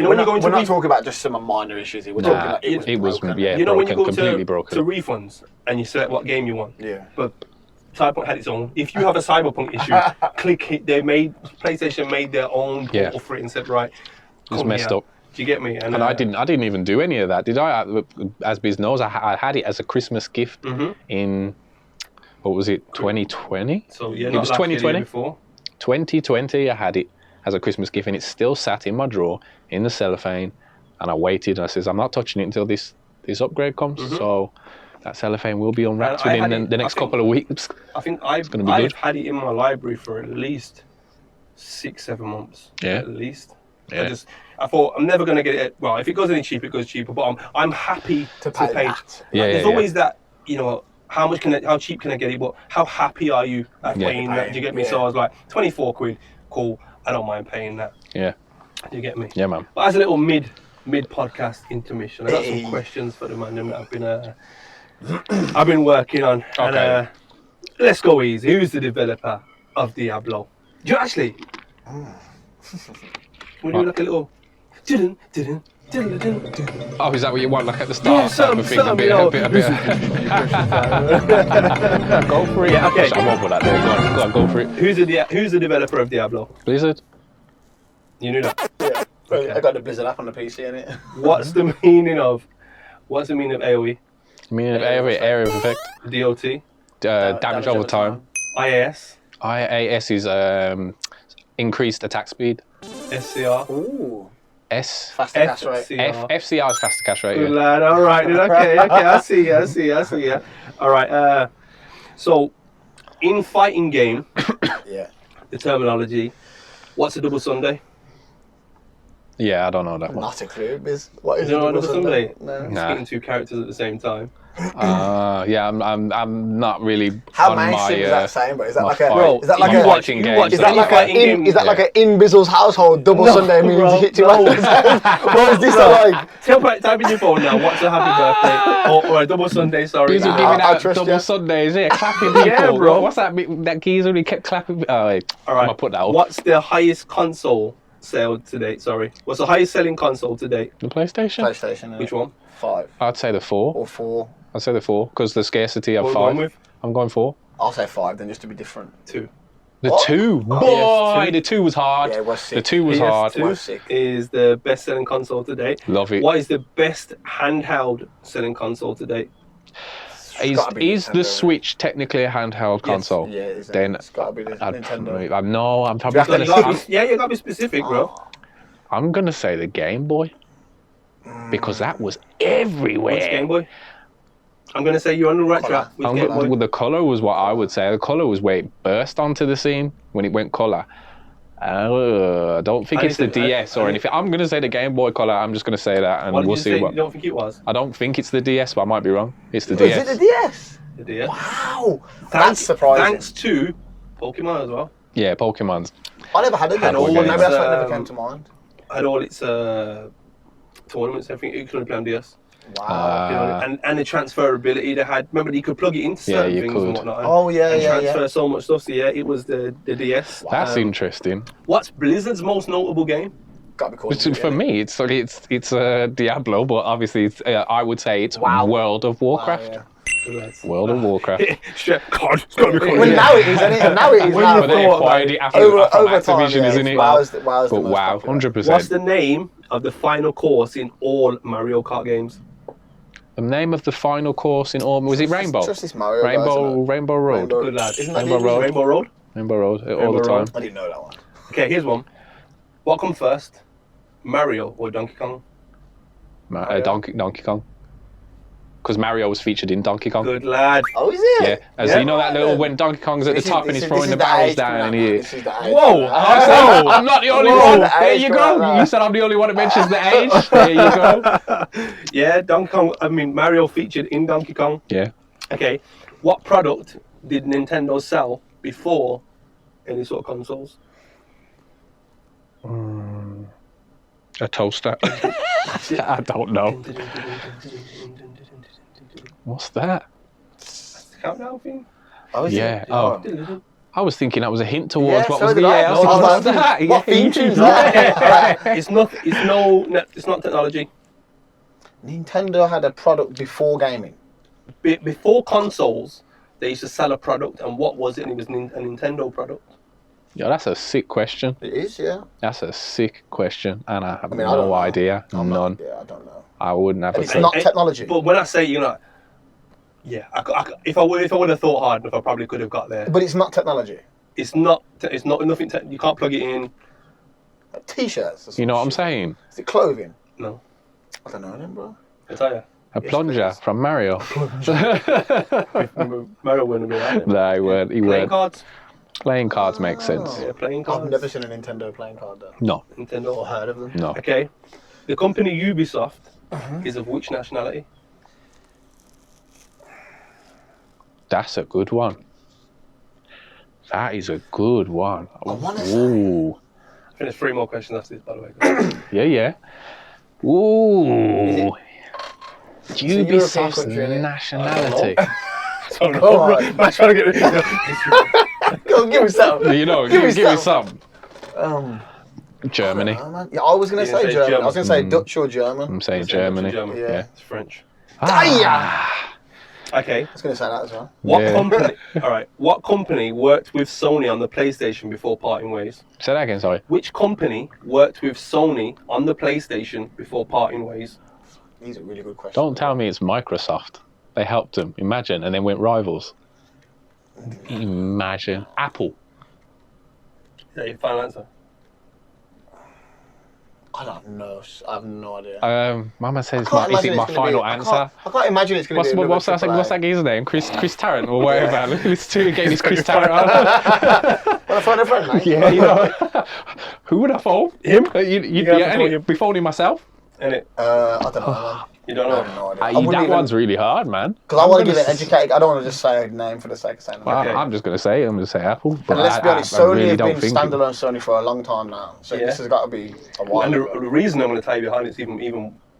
know when you go into we're not talking about just some minor issues here. We're talking about it was broken. you know when you go completely to broken. refunds and you select what game you want. Yeah. But Cyberpunk had its own. If you have a Cyberpunk issue, click it. PlayStation made their own portal for it and said, right, It's messed up. Do you get me? And I didn't even do any of that, did I? As Biz knows, I had it as a Christmas gift in, what was it, 2020? So yeah, it was 2020. Before. 2020, I had it as a Christmas gift, and it's still sat in my drawer in the cellophane. And I waited, and I says, I'm not touching it until this upgrade comes. So that cellophane will be unwrapped within the next couple of weeks. I think I've had it in my library for at least 6-7 months. Yeah. At least. Yeah. I thought I'm never gonna get it. Well, if it goes any cheaper, it goes cheaper. But I'm happy to pay. that. There's always that, how cheap can I get it? But how happy are you at paying that? Do you get me? So I was like, 24 quid, cool. I don't mind paying that. Yeah. Do you get me? Yeah, man. But as a little mid podcast intermission, I got some questions for the man that I've been working on. Okay. And, let's go easy. Who's the developer of Diablo? Do you actually? We do like a little. Oh, is that what you want, like at the start? Yeah, a bit. Go for it. Yeah, okay. I'm over that. Go on, go for it. Who's the developer of Diablo? Blizzard. You knew that. Yeah. I got the Blizzard app on the PC in it. What's the meaning of AOE? Meaning of area of effect. DOT? Damage over time. IAS? IAS is increased attack speed. SCR? Ooh. S. Faster cast rate. FCR is faster cash rate. Good Yeah. lad. All right. Okay. I see ya. All right. So, in fighting game, Yeah. the terminology, what's a double Sunday? Yeah, I don't know that one. Not a clue, Biz. What is You know it? double Sunday? No. Nah. Hitting two characters at the same time. Yeah, I'm not really. How on mainstream my, is that saying? But is that my like a? fight. Is that like You a? watching games, Is that like fighting a? game? Is that like Yeah. a in Bizzle's household double Sunday means bro, you hit two no. at the time? What is this like? Type in your phone now. What's a happy birthday or a double Sunday? Sorry. These are Nah, giving I out trust double ya. Sundays, yeah, clapping people. Yeah, bro. What's that? That geezer who kept clapping. Oh, wait. All I'm right. gonna put that up. What's the highest console sale to date? Sorry. What's the highest selling console to date? The PlayStation? PlayStation. Which one? 5 I'd say the 4. or 4. I'd say the 4 because the scarcity of What 5. are you going with? I'm going 4. I'll say 5 then, just to be different. 2. The What? 2, boy, yes, 2. the 2 was hard. Yeah, it was sick. The 2 was hard. Was PS2 sick. is the best selling console to date. Love it. What is the best handheld selling console to date? gotta be Is the Nintendo. Switch technically a handheld console? Yeah, it is. Then It's got to be the Nintendo. I'm probably have to gonna look? say, You gotta be specific, bro. I'm gonna say the Game Boy because that was everywhere. What's Game Boy? I'm gonna say you're on the right track. Which Game Boy? Well, the color was what I would say. The color was where it burst onto the scene when it went color. I don't think it's the DS or anything. I'm gonna say the Game Boy Color. I'm just gonna say that, and What did we'll you see say? what. You don't think it was? I don't think it's the DS, but I might be wrong. It's the Is DS. it the DS? The DS. Wow. That's surprising. Thanks to Pokemon as well. Yeah, Pokemon's. I never had a DS. all Maybe its, that's what never came to mind. Had all its tournaments. I think you could only play on DS. Wow. You know, and the transferability they had. Remember, you could plug it into certain you things could. and whatnot. Oh, yeah, and yeah, transfer yeah. so much stuff. So yeah, it was the DS. That's interesting. What's Blizzard's most notable game? Got to be cool. Which, for me, it's Diablo, but obviously, I would say it's WoW. World of Warcraft. yeah. World of Warcraft. God, it's got to be Well, now it is, isn't it? Now it is. When Now. you But they thought, acquired it after, Over from time, Activision, yeah, isn't it? WoW's the But most wow, popular. 100%. What's the name of the final course in all Mario Kart games? The name of the final course in all, was it Rainbow? Just this Mario guy, isn't Rainbow Road. Rainbow- Good lad. Isn't that Rainbow the- Road. Rainbow Road? Rainbow Road, all Rainbow the time. Road. I didn't know that one. Okay, here's one. What come first? Mario or Donkey Kong? Donkey Kong. Because Mario was featured in Donkey Kong. Good lad. Oh, is it? Yeah, as Yeah. you know that little, when Donkey Kong's at the This top is- and he's this throwing is the the barrels age down coming and out. he... This is the age Whoa. coming out. Oh, I'm not the only Whoa. one. There you Age coming go. out. You said I'm the only one that mentions the age. There you go. Yeah, Donkey Kong. I mean, Mario featured in Donkey Kong. Yeah. Okay, what product did Nintendo sell before any sort of consoles? A toaster. I don't know. What's that? Countdown thing? Oh, is Yeah. it? Oh, I was thinking that was a hint towards Yeah, what so was the did I. yeah. I was I was like, what's like, that? what Yeah, feature is that? It's not. It's no. It's not technology. Nintendo had a product before gaming. Before consoles, they used to sell a product, and what was it? And it was a Nintendo product. Yeah, that's a sick question. It is, yeah. That's a sick question, and I have I mean, I don't no know. idea. I'm None. not- Yeah, I don't know. I wouldn't have And a it's clue. not technology. But when I say, yeah, if I would have thought hard enough, I probably could have got there. But it's not technology. It's not. It's not nothing. You can't plug it in. Like T-shirts. or some You know what I'm shit. saying? Is it clothing? No, I don't know then, bro. I tell you, A plunger please. from Mario. Mario wouldn't be right. No, he weren't. He Playing weren't. cards. Playing cards makes sense. Yeah, playing cards. I've never seen a Nintendo playing card though. No, Nintendo. Or heard of them. no. Okay, the company Ubisoft is of which nationality? That's a good one. That is a good one. I wanna say- Ooh. I think there's 3 more questions after this, by the way. Yeah. Ooh. a European Ubisoft's country, innit? nationality. So, Come on. I'm trying to get Go on, give me some. You know, Give me give me some. some. Germany. Oh, man. Yeah, I was going to You're say gonna say German. I German. was going to say Dutch or German. I'm saying Germany. German. Yeah. Yeah. It's French. Ah. Okay. I was going to say that as well. What Yeah. company? All right. What company worked with Sony on the PlayStation before parting ways? Say that again, sorry. Which company worked with Sony on the PlayStation before parting ways? These are really good questions. Don't tell me it's Microsoft. They helped them, imagine, and then went rivals. Imagine. Apple. Is that your final answer? I don't know. I have no idea. Mama says, Can't is imagine it my it's gonna final be- answer? I can't imagine it's going to be. What's that guy's name? Chris Tarrant or whatever. Listen to again, it's Chris Tarrant. Well, I find a friend, mate. Yeah, you know. Who would I phone? Him? Be phoning myself. And it. I don't know. Man. You don't I know. have no idea. That I wouldn't even- one's really hard, man. Because I want to I'm give it gonna educated. I don't want to just say a name for the sake of saying it. Well, Okay. I'm just going to say Apple. But And let's be honest, I Sony really have don't been think standalone Sony for a long time now. So Yeah. this has got to be a while. And the reason I'm going to tell you behind it's even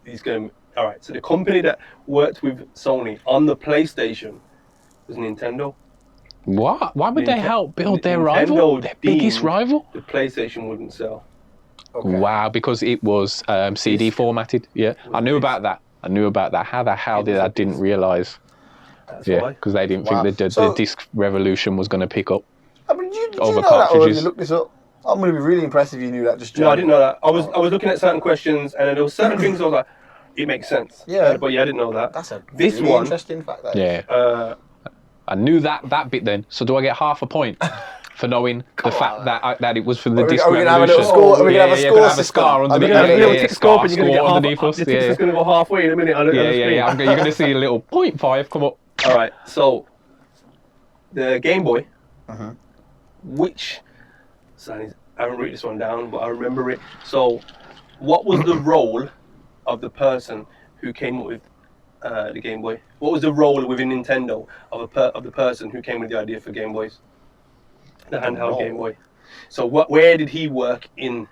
he's going. All right. So the company that worked with Sony on the PlayStation was Nintendo. What? Why would they Ninte- help build their Nintendo rival? Their biggest deemed rival? The PlayStation wouldn't sell. Okay. Wow, because it was CD formatted. Yeah, I knew about that. How the hell did I didn't realise? That's Yeah, why. because they didn't Wow. think the So- disc revolution was going to pick up. I mean, did you Over know that or have cartridges. you looked this up? I'm going to be really impressed if you knew that. Just No, I didn't know that. I Oh. was looking at certain questions, and then there were certain things I was like, it makes sense. Yeah. But yeah, I didn't know that. That's a This really one- interesting fact. That is. Yeah, I knew that bit then. So do I get half a point for knowing the fact that it was for the Are we- disc are we gonna have a revolution? little score- are we gonna have a yeah, score gonna have a system? scar Are we underneath. gonna have a little tick score, but you're going to get underneath half. us. The tick's Yeah, just going to go halfway in a minute on the screen. yeah. You're going to see a little 0.5 come up. All right, so the Game Boy, which, I haven't written this one down, but I remember it. So, what was the role of the person who came up with the Game Boy? What was the role within Nintendo of the person who came with the idea for Game Boys, the handheld role? Game Boy? So, where did he work in?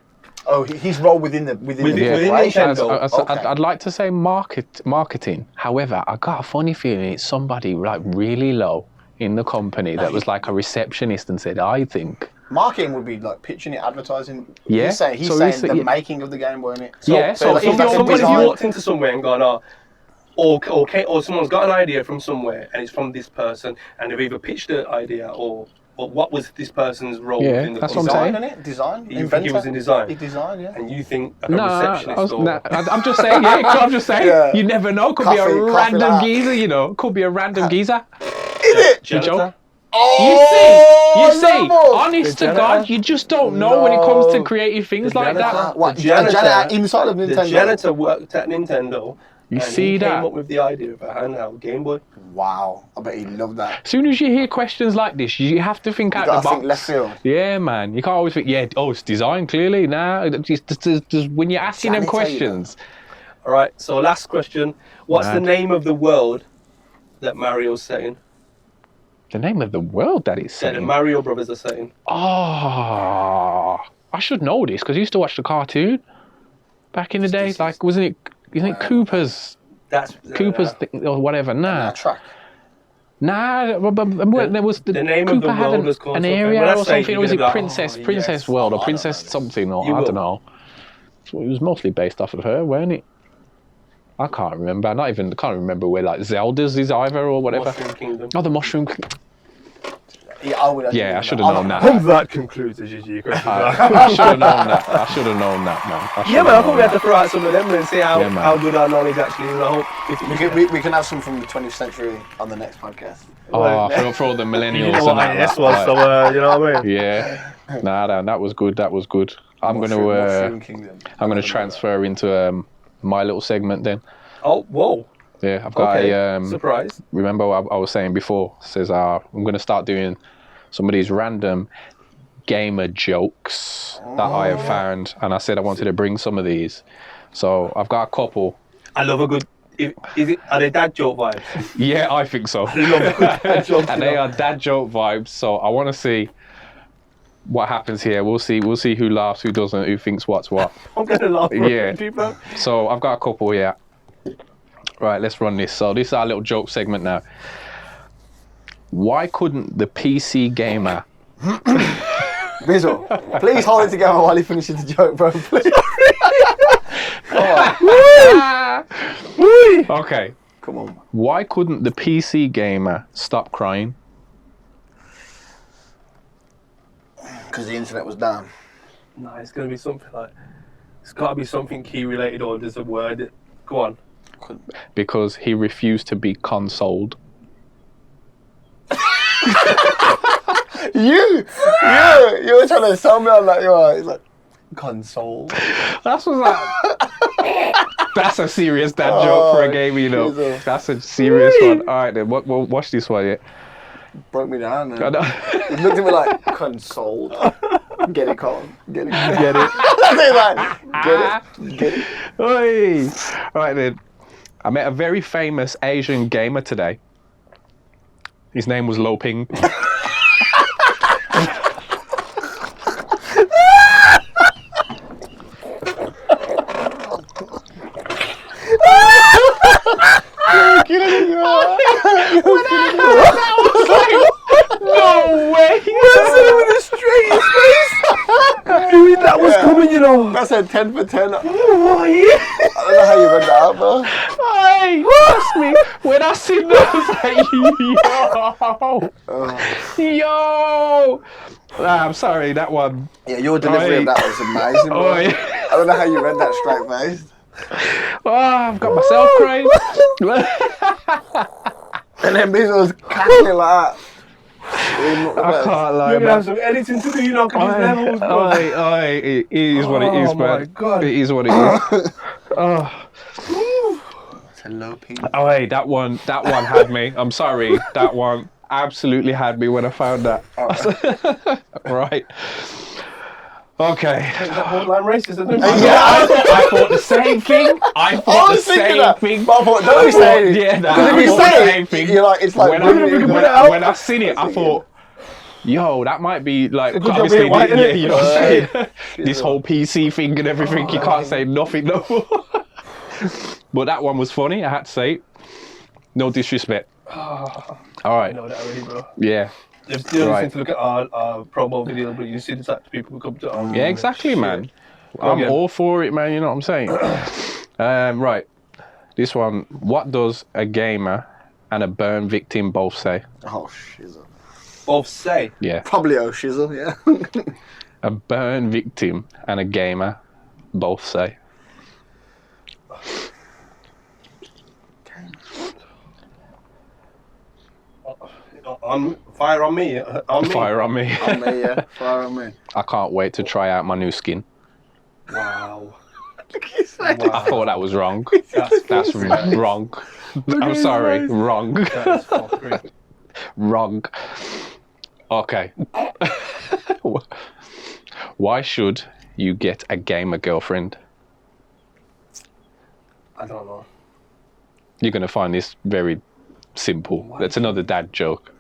Oh, his role within the Within corporation. Nintendo. Okay. I'd like to say marketing. However, I got a funny feeling it's somebody like really low in the company that was like a receptionist and said, I think. Marketing would be like pitching it, advertising. Yeah. He's saying So the yeah. making of the Game Boy in it. Yeah, so like, if he's like you're a Somebody design- walked into somewhere and gone, oh, or someone's got an idea from somewhere and it's from this person, and they've either pitched the idea or what was this person's role Yeah, within the that's what I'm company. saying. Design, innit? Design. You think he was in design? He designed, yeah. And you think like a receptionist I'm just saying, I'm just saying, Yeah. you never know. Could be a Coffee random lab. geezer, you know. Could be a random geezer. Is it? janitor. You see, level. honest The to janitor. God, you just don't know when it comes to No. creative things The like janitor. that. What? The janitor- A janitor inside of The Nintendo. janitor worked at Nintendo. You and see he that? came up with the idea of a handheld Game Boy. Wow, I bet he loved that. As soon as you hear questions like this, you have to think out You the gotta box. think left field. Yeah, man. You can't always think, it's design, clearly. Nah, just when you're asking them Janitor, you know. questions. All right. So last question: what's the Mad. name of the world that Mario's set in? The name of the world that it's That the saying. Mario Brothers are set in. Oh, I should know this because I used to watch the cartoon back in the day. Like, isn't it Cooper's That's thing or whatever? Nah, Track. there was the name of Cooper the had world was called an something. area When I or say it, something, you're or was it gonna be like, Princess oh, Princess yes. World or I Princess don't know. something or You I will. don't know. So it was mostly based off of her, weren't it? I can't remember. I can't remember where like Zelda's is either or whatever. Mushroom Kingdom. Oh, the mushroom. Yeah, I should have known that. That concludes the GG question. I should have known that. I should have known that, man. Yeah, man, I thought we had to throw out some of them and see how, Yeah, man. how good our knowledge actually is. I hope We can have some from the 20th century on the next podcast. Oh, for all the millennials. you know what and IS that, was, like, so you know what I mean? yeah. Nah, that was good. That was good. Mushroom Kingdom. I'm gonna transfer into my little segment then. Oh, whoa. Yeah, I've got Okay. a Surprise. remember what I was saying before. Says I'm gonna start doing some of these random gamer jokes that I have found, and I said I wanted to bring some of these. So I've got a couple. I love a good. Are they dad joke vibes? Yeah, I think so. I love a good dad joke. And they are dad joke vibes. So I want to see what happens here. We'll see who laughs, who doesn't, who thinks what's what. I'm gonna laugh. Yeah. People. So I've got a couple here. Right, let's run this. So this is our little joke segment now. Why couldn't the PC gamer? Bizzle, please hold it together while he finishes the joke, bro. Please. Okay. Come on. Why couldn't the PC gamer stop crying? Because the internet was down. Nah, it's gonna be something like. It's gotta be something key related, or there's a word. Go on. Because he refused to be consoled. You were trying to sell me on that. You are. It's like console. That's what's that. That's a serious dad joke for a game, you know. Jesus. That's a serious one. All right, then. Watch this one, yeah. Broke me down. I And know. he looked at me like consoled. Get it, Colin. Get it. Get it? That's it, like, get it. Oi. All right, then. I met a very famous Asian gamer today. His name was Lo Ping. No way! Knew that was coming, you know. That's a 10 for 10. I Oh, yeah. don't know how you read that out, bro. Hey, trust me, when I see those, yo, I'm sorry, that one. Yeah, your delivery of that was amazing, bro. Oh, yeah. I don't know how you read that straight faced. Oh, I've got myself crying. And then Bizzle was cackling like that. I can't lie, You're gonna have man. some editing to do, you know, because these levels, bro. It is what it is, Oh, my man. God. It is what it is. Oh, It's a low P. oh, hey, that one had me. I'm sorry, that one absolutely had me when I found that. Right. Okay. That borderline racist, isn't it? Yeah, I thought the same thing. I thought the was thinking same that, thing. but I thought, don't be saying it. Yeah, Because if I you thought the say same it, thing. you're like, it's like when I seen it, I thought, yo, that might be like, good job obviously, being white, yeah, innit? you know what I'm saying? This whole PC thing and everything, you can't say nothing no more. But that one was funny, I had to say it. No disrespect. All I right, know that already, bro. yeah. There's the other Right. thing to look at our promo video, but you see the type of people who come to our Yeah, exactly, shit. man. I'm again. all for it, man, you know what I'm saying? Right. This one, what does a gamer and a burn victim both say? Oh, shizzle. Both say. Yeah. Probably oh, shizzle, yeah. A burn victim and a gamer both say. Fire on me. On me. Fire on me. On me, yeah. Fire on me. I can't wait to try out my new skin. Wow. I thought that was wrong. That's wrong. I'm sorry. Wrong. That is fuckery. Wrong. Okay. Why should you get a gamer girlfriend? I don't know. You're going to find this very simple. That's another dad joke.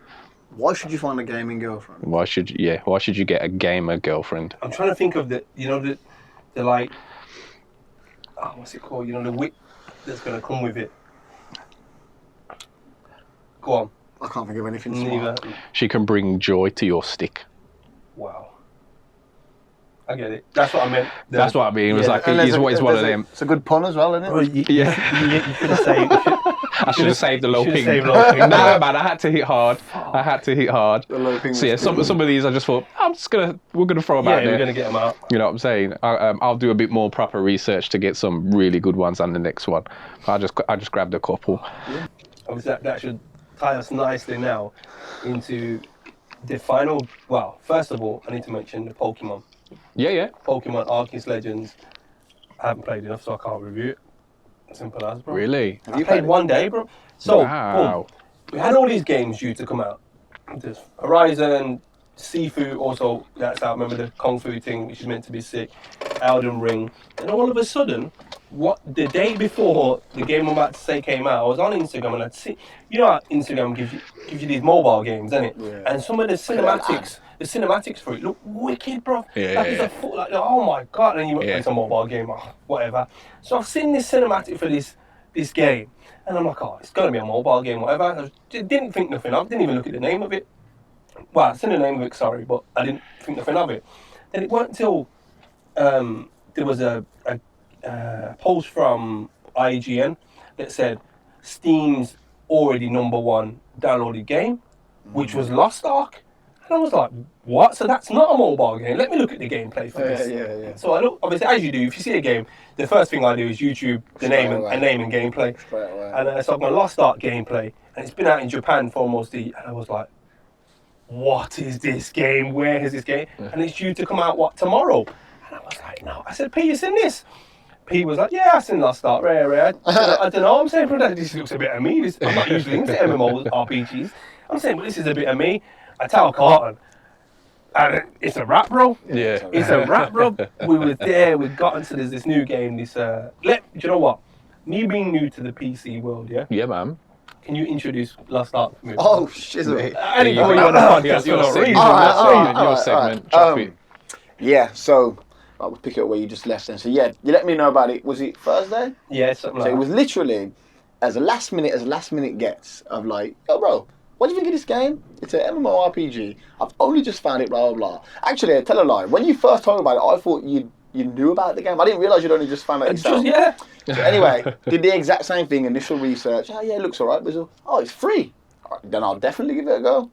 Why should you find a gaming girlfriend? Why should you get a gamer girlfriend? I'm trying to think of the like, oh, what's it called? You know, the whip that's going to come with it. Go on. I can't think of anything Neither. smart. She can bring joy to your stick. Wow. I get it. That's what I meant. That's what I mean. It was like, And it's one of them. It's a good pun as well, isn't it? Bro, you should have saved. I should have saved the low ping. saved low ping. Nah, man, I had to hit hard. The low ping So yeah, was some of these I just thought we're gonna throw them Yeah, out there. we're gonna get them out. You know what I'm saying? I'll do a bit more proper research to get some really good ones on the next one. I just grabbed a couple. Obviously, that should tie us nicely now into the final. Well, first of all, I need to mention the Pokemon. Yeah. Pokemon Arceus Legends. I haven't played enough, so I can't review it. Simple as, bro. Really? Have I you played played one day, bro. So, Wow. boom. We had all these games due to come out. There's Horizon, Sifu, also that's out. Remember the Kung Fu thing, which is meant to be sick. Elden Ring. And all of a sudden, the day before the game I'm about to say came out, I was on Instagram and I'd see, you know how Instagram gives you these mobile games, doesn't it? Yeah. And some of the cinematics for it look wicked, bro. Yeah, Like it's yeah. a full, like, oh my god, and it's a mobile game, whatever. So I've seen this cinematic for this game, and I'm like, oh, it's gonna be a mobile game, whatever. I didn't think nothing of it, didn't even look at the name of it. Well, I've seen the name of it, sorry, but I didn't think nothing of it. Then it weren't until there was a post from IGN that said Steam's already #1 downloaded game, which was Lost Ark. And I was like, what? So that's not a mobile game? Let me look at the gameplay for this. Yeah. So I look, obviously, as you do, if you see a game, the first thing I do is YouTube the name away. and gameplay. Straight away. And so I've got Lost Ark gameplay, and it's been out in Japan for almost and I was like, what is this game? Where is this game? And it's due to come out, tomorrow? And I was like, no. I said, Pete, you seen this? Pete was like, yeah, I've seen Lost Ark, rare. I don't know, I'm saying, bro, this looks a bit of me. I'm not usually into MMO RPGs. I'm saying, but this is a bit of me. I tell Carlton, and it's a wrap, bro. Yeah. It's a wrap, bro. We were there, we got into this new game, do you know what? Me being new to the PC world, yeah? Yeah, man. Can you introduce Lost Ark for me? Oh, shizzle. I didn't put you on the podcast for no reason. Your segment. Drop it. Yeah, so we'll pick it up where you just left then. So yeah, you let me know about it. Was it Thursday? Yeah, something So like it was that. literally as last minute gets of like, oh bro, what do you think of this game? It's an MMORPG. I've only just found it, blah blah blah. Actually, I tell a lie. When you first told me about it, I thought you knew about the game. I didn't realise you'd only just found it yourself. Yeah. So anyway, did the exact same thing, initial research. Oh yeah, it looks alright, Bizzle. Oh, it's free. All right, then I'll definitely give it a go.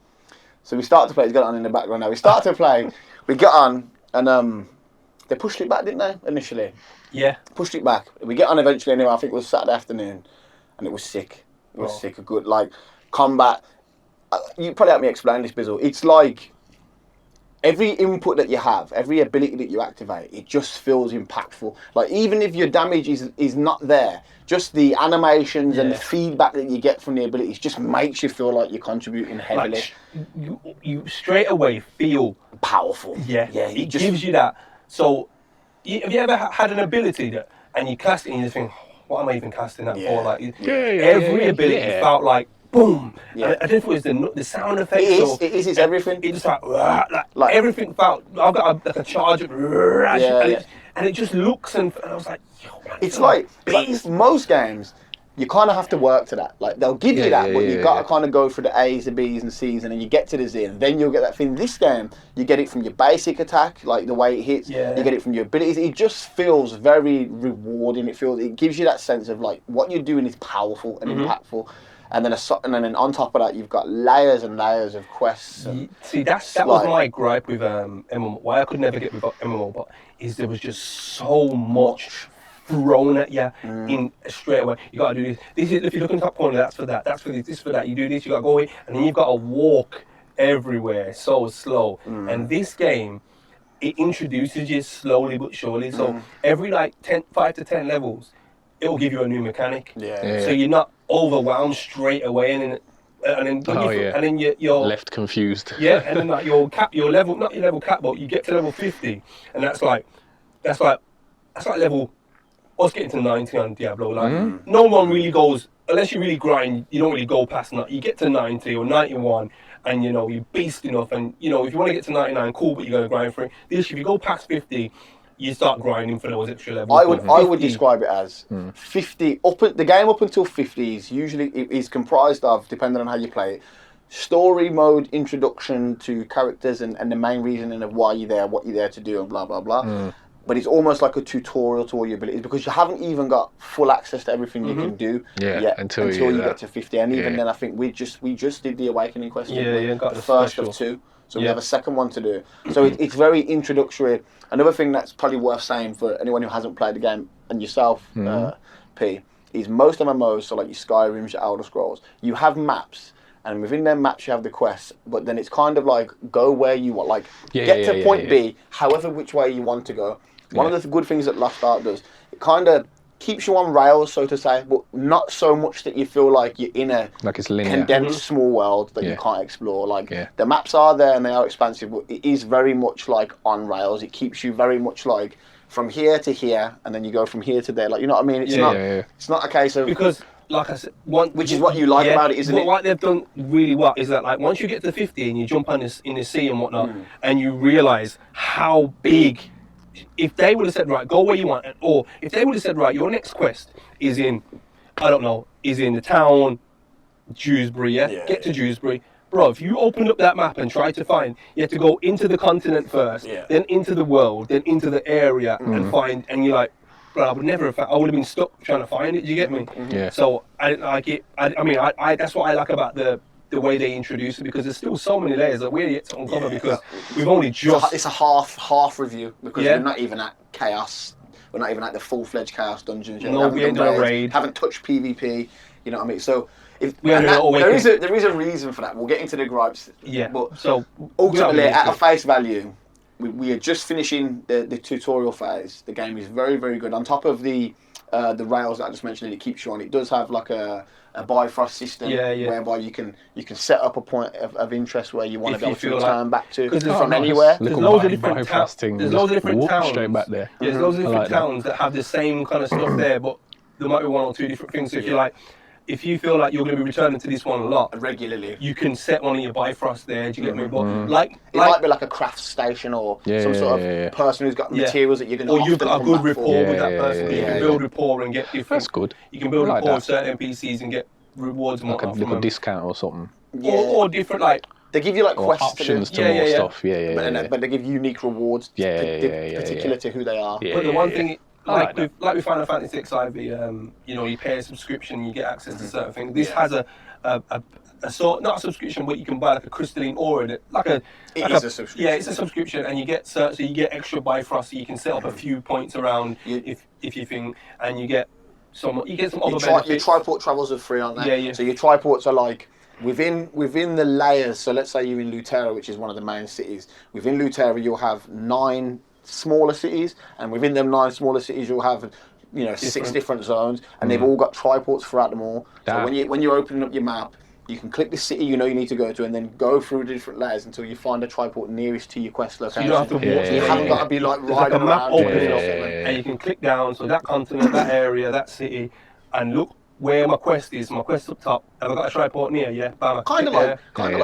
So we started to play, it's got it on in the background now. We started to play, we got on, and they pushed it back, didn't they, initially? Yeah. Pushed it back. We get on eventually anyway, I think it was Saturday afternoon, and it was sick. It was sick, a good, like, combat. You probably help me explain this, Bizzle. It's like, every input that you have, every ability that you activate, it just feels impactful. Like, even if your damage is not there, just the animations and the feedback that you get from the abilities just makes you feel like you're contributing heavily. Like, you straight away feel Powerful. Yeah, Yeah, it gives you that. So, have you ever had an ability and you cast it and you just think, what am I even casting that for? Like, every ability felt like, boom. Yeah. I don't know if it was the sound effects. It is, it's everything. It just like everything felt, I've got like a charge of, and it just looks, and I was like, yo, man, It's like most games, you kind of have to work to that. Like they'll give you that, but you got to kind of go through the A's, the B's, and C's, and then you get to the Z, and then you'll get that thing. This game, you get it from your basic attack, like the way it hits. Yeah. You get it from your abilities. It just feels very rewarding. It gives you that sense of like what you're doing is powerful and impactful. And then on top of that, you've got layers and layers of quests. See, that was my gripe with MMO. Why I could never get with MMO, but is there was just so much thrown at you in straight away. You gotta do this. This is if you look in the top corner, that's for that. That's for this. This for that. You do this. You gotta go away, and then you've got to walk everywhere so slow. And this game, it introduces you slowly but surely. So every like 5 to 10 levels, it will give you a new mechanic. Yeah. So you're not overwhelmed straight away, and then you're left confused. Yeah, and then like your level, not your level cap, but you get to level 50, and that's like level. Us getting to 90 on Diablo, like no one really goes unless you really grind. You don't really go past that. You get to 90 or 91, and you know you beast enough, and you know if you want to get to 99, cool, but you're gonna grind for it. This, if you go past 50. You start grinding for those extra levels. I would describe it as 50. The game up until 50 is usually is comprised of, depending on how you play it, story mode, introduction to characters, and the main reasoning of why you're there, what you're there to do, and blah blah blah. But it's almost like a tutorial to all your abilities because you haven't even got full access to everything you can do yet until you get to 50. And even then, I think we just did the Awakening quest. Got the first of 2. So we have a second one to do. So it's very introductory. Another thing that's probably worth saying for anyone who hasn't played the game, and yourself, P, is most MMOs, so like your Skyrims, your Elder Scrolls, you have maps, and within them maps you have the quests, but then it's kind of like go where you want, like get to point B, however which way you want to go. One of the good things that Lost Ark does, it kind of keeps you on rails, so to say, but not so much that you feel like you're in a like it's linear. condensed small world that you can't explore. Like the maps are there and they are expansive, but it is very much like on rails. It keeps you very much like from here to here, and then you go from here to there. Like, you know what I mean? It's It's not a case of because, like I said, which is what you like about it, isn't it? What they've done really well is that, like, once you get to 50 and you jump on this in the sea and whatnot, and you realise how big. If they would have said, right, go where you want, or if they would have said, right, your next quest is in, I don't know, is in the town Dewsbury, get to Dewsbury. Bro, if you opened up that map and tried to find, you had to go into the continent first, then into the world, then into the area and find, and you're like, bro, I would never have found, I would have been stuck trying to find it, do you get me? So I didn't like it. I mean, that's what I like about the way they introduce it, because there's still so many layers that we're yet to uncover because we've only just... It's a half review because we're not even at Chaos. We're not even at the full-fledged Chaos dungeons yet. No, we ain't done a raid. Haven't touched PvP, you know what I mean? So there is a reason for that. We'll get into the gripes. Yeah. But so ultimately, at a face value, we are just finishing the tutorial phase. The game is very, very good. On top of the rails that I just mentioned, it keeps you on. It does have like a Bifrost system whereby you can set up a point of interest where you want to be able to return back to from anywhere. There's loads of different towns. There's loads of different towns straight back there. There's loads of different towns that have the same kind of stuff there, but there might be one or two different things. So if you feel like you're going to be returning to this one a lot regularly, you can set one of your Bifrost there. Do you get me? But it might be like a craft station or some sort of person who's got materials that you're going to. Or you've got a good rapport with that person. You can build rapport and get different. That's good. You can build rapport with certain NPCs and get rewards and like whatnot a little discount or something. Or different like. They give you like quests options to more stuff. But they give unique rewards particular to who they are. But the one thing. Like with Final Fantasy XIV, you pay a subscription, you get access to certain things. This has a sort, not a subscription, but you can buy like a crystalline ore in it. It is a subscription. Yeah, it's a subscription, and you get extra Bifrost, so you can set up a few points around if you think, and you get some other benefits. Your triport travels are free, aren't they? Yeah. So your triports are like within the layers. So let's say you're in Lutera, which is one of the main cities. Within Lutera, you'll have 9 smaller cities, and within them 9 smaller cities you'll have 6 different zones, and they've all got triports throughout them all. So when you're opening up your map, you can click the city you need to go to, and then go through the different layers until you find a triport nearest to your quest location. So you don't have to walk. You haven't got to be like riding around. And you can click down, so that continent, that area, that city, and look where my quest is. My quest up top. Have I got a triport near? Yeah, bam. Kind of like,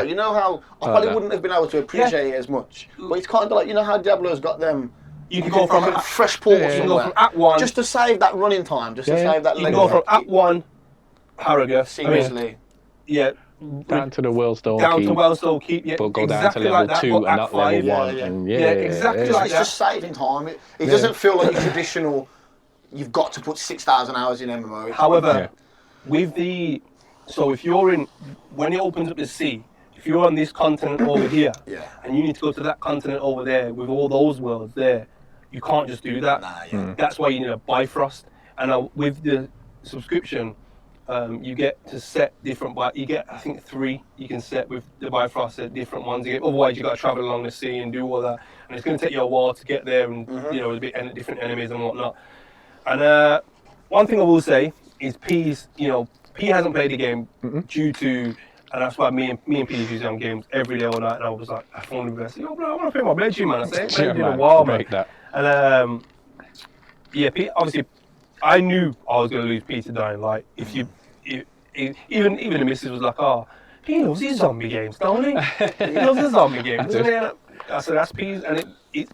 you know how I probably wouldn't have been able to appreciate it as much, but it's kind of like, you know how Diablo's got them. You can go from fresh port somewhere. You can go from Act 1. Just to save that running time, just to save that. You can go from Act 1 Paragraph. Seriously. Yeah. Down to the Wellstone Down keep, to Wellstone keep, yeah, but go exactly down to like level that, 2 but and at not 5, level 1. yeah. And Yeah, exactly like It's that. just saving time. It doesn't feel like your traditional. You've got to put 6,000 hours in MMO. However, with the if you're in when it opens up the sea, if you're on this continent over here, and you need to go to that continent over there with all those worlds there, you can't just do that. That's why you need a Bifrost. And with the subscription, you get to set different. You get, I think, 3 you can set with the Bifrost at different ones. Otherwise, you got to travel along the sea and do all that, and it's going to take you a while to get there, and a bit different enemies and whatnot. And one thing I will say is P hasn't played the game due to, and that's why me and P used on games every day all night. And I was like, I phoned him and I said, yo, bro, I want to play my Benji, man. I said, played in a while, man. That. And P, obviously, I knew I was going to lose P to dying. Like, even the missus was like, oh, he loves his zombie games, don't he? He loves his zombie games, doesn't he? I said, that's P's, and it's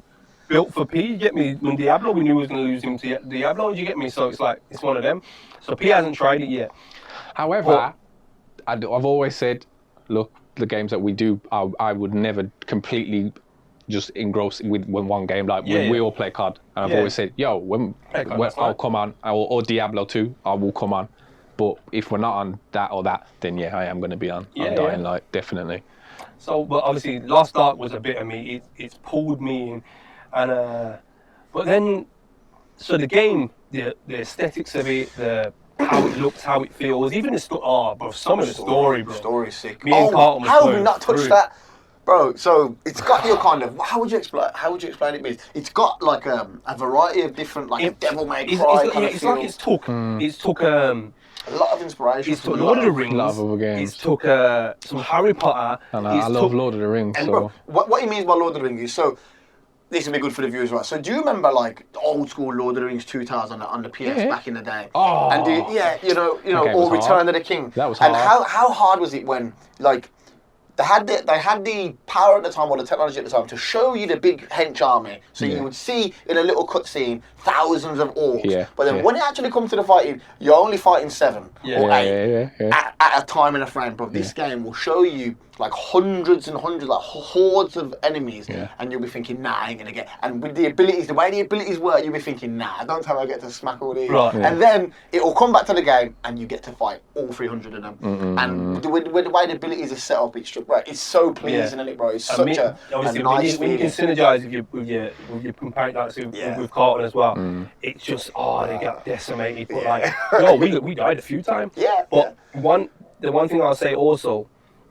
built for P. You get me? When Diablo, we knew we was going to lose him to Diablo, you get me? So it's like, it's one of them. So P hasn't tried it yet. However, I've always said, look, the games that we do, I would never completely just engross with one game. Like when we all play COD, and I've always said, yo, when I'll come on, or Diablo 2, I will come on. But if we're not on that or that, then I am going to be on Dying Light, definitely. So, but obviously, Lost Ark was a bit of me. It's pulled me in, and but then, so the game, the aesthetics of it, how it looks, how it feels, even the story. Bro, some of the story, bro. Story's sick. Me and Carlton was how have we going not touched through. that? Bro, so it's got your kind of. How would you explain it? It's got like a variety of different, like Devil May Cry kind of it's feel. like it's took a lot of inspiration. It's took Lord of the Rings. Lot of other games. It's took some Harry Potter. And I love Lord of the Rings. And so. bro, what he means by Lord of the Rings is so. This will be good for the viewers, right? So do you remember like old school Lord of the Rings 2000 on the PS back in the day? Oh, and or Return of the King. That was hard. hard. And how hard was it when like they had the power at the time, or the technology at the time, to show you the big hench army, so you would see in a little cutscene thousands of orcs. Yeah, but then when it actually comes to the fighting, you're only fighting 7 or 8 at a time in a frame. Bro, this game will show you like hundreds and hundreds, like hordes of enemies, and you'll be thinking, nah, I ain't gonna get. And with the abilities, the way the abilities work, you'll be thinking, nah, don't tell me I get to smack all these. Right. And then it will come back to the game, and you get to fight all 300 of them. And with the way the abilities are set up, it's so pleasing, isn't it, bro? It's such a nice when you can synergize with your comparing that with Carlton as well. It's just they get decimated. But like, we died a few times. Yeah. But the one thing I'll say also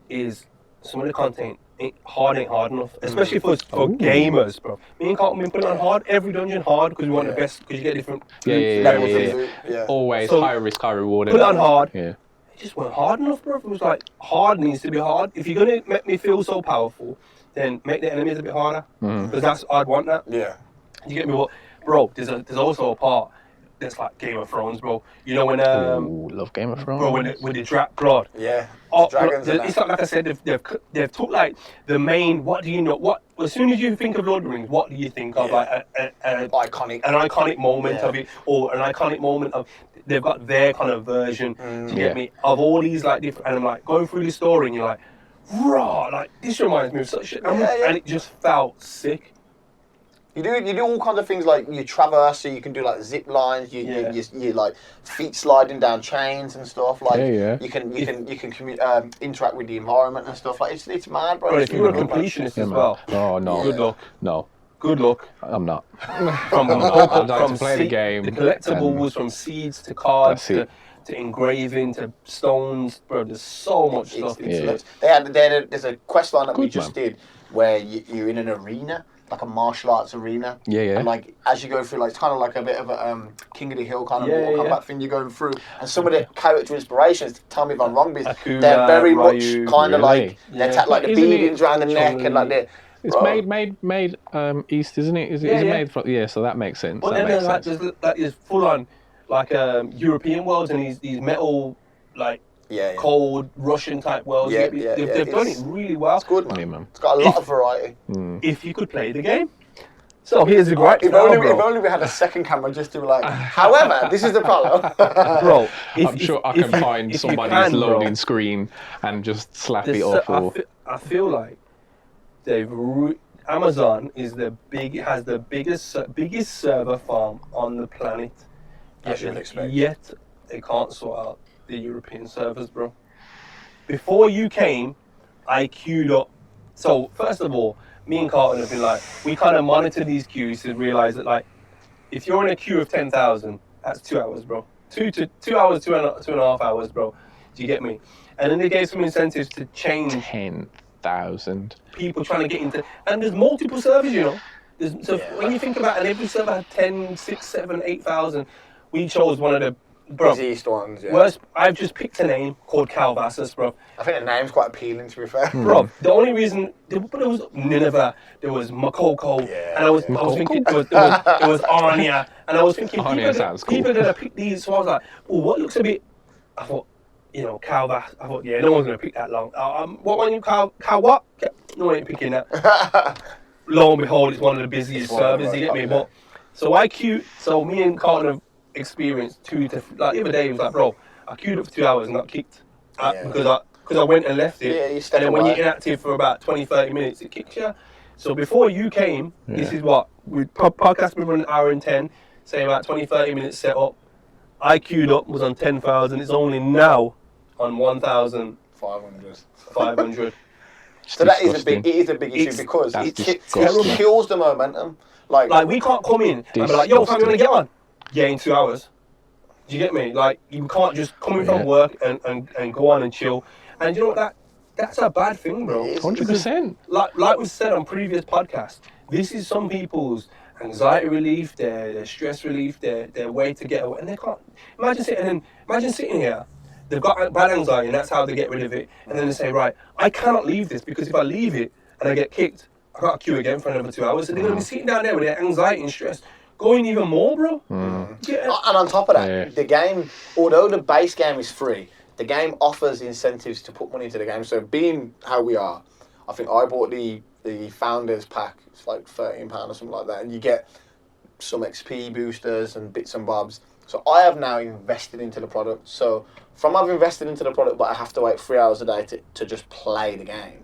is some of the content ain't hard enough, especially for gamers, bro. Me and Carlton been putting on hard, every dungeon hard, because we want the best, because you get different levels. Yeah. Always So, high risk, high reward. Put it on hard. Yeah. It just weren't hard enough, bro. It was like, hard needs to be hard. If you're going to make me feel so powerful, then make the enemies a bit harder, because I'd want that. Yeah. You get me? What, bro? There's also a part that's like Game of Thrones, bro. You know when love Game of Thrones. bro, when they drop blood. Yeah. Dragons. It's like I said, they've took like the main. What do you know? What as soon as you think of Lord of the Rings, what do you think of? Like an iconic moment of it, or an iconic moment of. They've got their kind of version. Do you get me? Of all these like different, and I'm like going through the story, and you're like, raw. Like this reminds me of such shit, and it just felt sick. You do all kinds of things like you traverse, so you can do like zip lines. You like feet sliding down chains and stuff. Like you can interact with the environment and stuff. Like it's mad, bro. But if you're a completionist as well, oh no, good luck. No, good luck. I'm not. From I'd like to play the game. The collectibles, from seeds to cards to engraving to stones, bro. There's so much stuff. There's a quest line that we just did where you're in an arena. Like a martial arts arena. And like as you go through, like it's kind of like a bit of a King of the Hill kind of Mortal Kombat thing you're going through. And some of the character inspirations, tell me if I'm wrong, because they're very much kind of like they attack like the beadings around the neck and like the. It's made east, isn't it? Is it made from? Yeah, so that makes sense. But then there's full on like European worlds and these metal like. Cold Russian type worlds. They've done it really well. It's good, man. It's got a lot of variety. If you could play the game, So here's the gripe If now, only, bro. if only we had a second camera just to be like, however, this is the problem. Bro, I'm sure I can find somebody's loading screen and just slap it off. I feel like Amazon has the biggest server farm on the planet. As you would expect. Yet they can't sort out the European servers, bro. Before you came, I queued up. So first of all, me and Carlton have been like, we kind of monitor these queues to realize that, like, if you're in a queue of 10,000, that's 2 hours, bro. 2 hours, 2.5 hours, bro. Do you get me? And then they gave some incentives to change 10,000 people trying to get into, and there's multiple servers, you know. When you think about it, every server had 10, 6, 7, 8,000. We chose one of the Busiest ones, yeah. worst. I've just picked a name called Calvassus, bro. I think the name's quite appealing, to be fair. Bro, the only reason there was Nineveh, there was Makoko, and I was thinking there was Arnia, and I was thinking people are gonna pick these. So I was like, oh, what looks a bit? I thought, you know, Calvas. I thought, yeah, no one's gonna pick that long. What one you Cal what? No one ain't picking that. Lo and behold, it's one of the busiest servers. You get me? But so I queued. So me and Carlton have experienced the other day. He was like, bro, I queued up for 2 hours and got kicked because I went and left it. Yeah, and then when you're inactive for about 20, 30 minutes, it kicks you. So before you came, this is what we podcast been running an hour and 10, say about 20, 30 minutes set up. I queued up, was on 10,000. It's only now on 1,500. So that is it is a big issue because it kills the momentum. Like we can't come in and be like, yo, fam, you want to get on? Yeah, in 2 hours. Do you get me? Like, you can't just come in from work and go on and chill. And you know what? That's a bad thing, bro. 100%. Like we said on previous podcasts, this is some people's anxiety relief, their stress relief, their way to get away. And they can't. Imagine sitting here. They've got bad anxiety, and that's how they get rid of it. And then they say, right, I cannot leave this because if I leave it and I get kicked, I got to queue again for another 2 hours. So they're going to be sitting down there with their anxiety and stress going even more, bro. Yeah. And on top of that, the game, although the base game is free, the game offers incentives to put money into the game. So being how we are, I think I bought the Founders Pack. It's like £13 or something like that. And you get some XP boosters and bits and bobs. So I have now invested into the product. So from I've invested into the product, but I have to wait 3 hours a day to just play the game.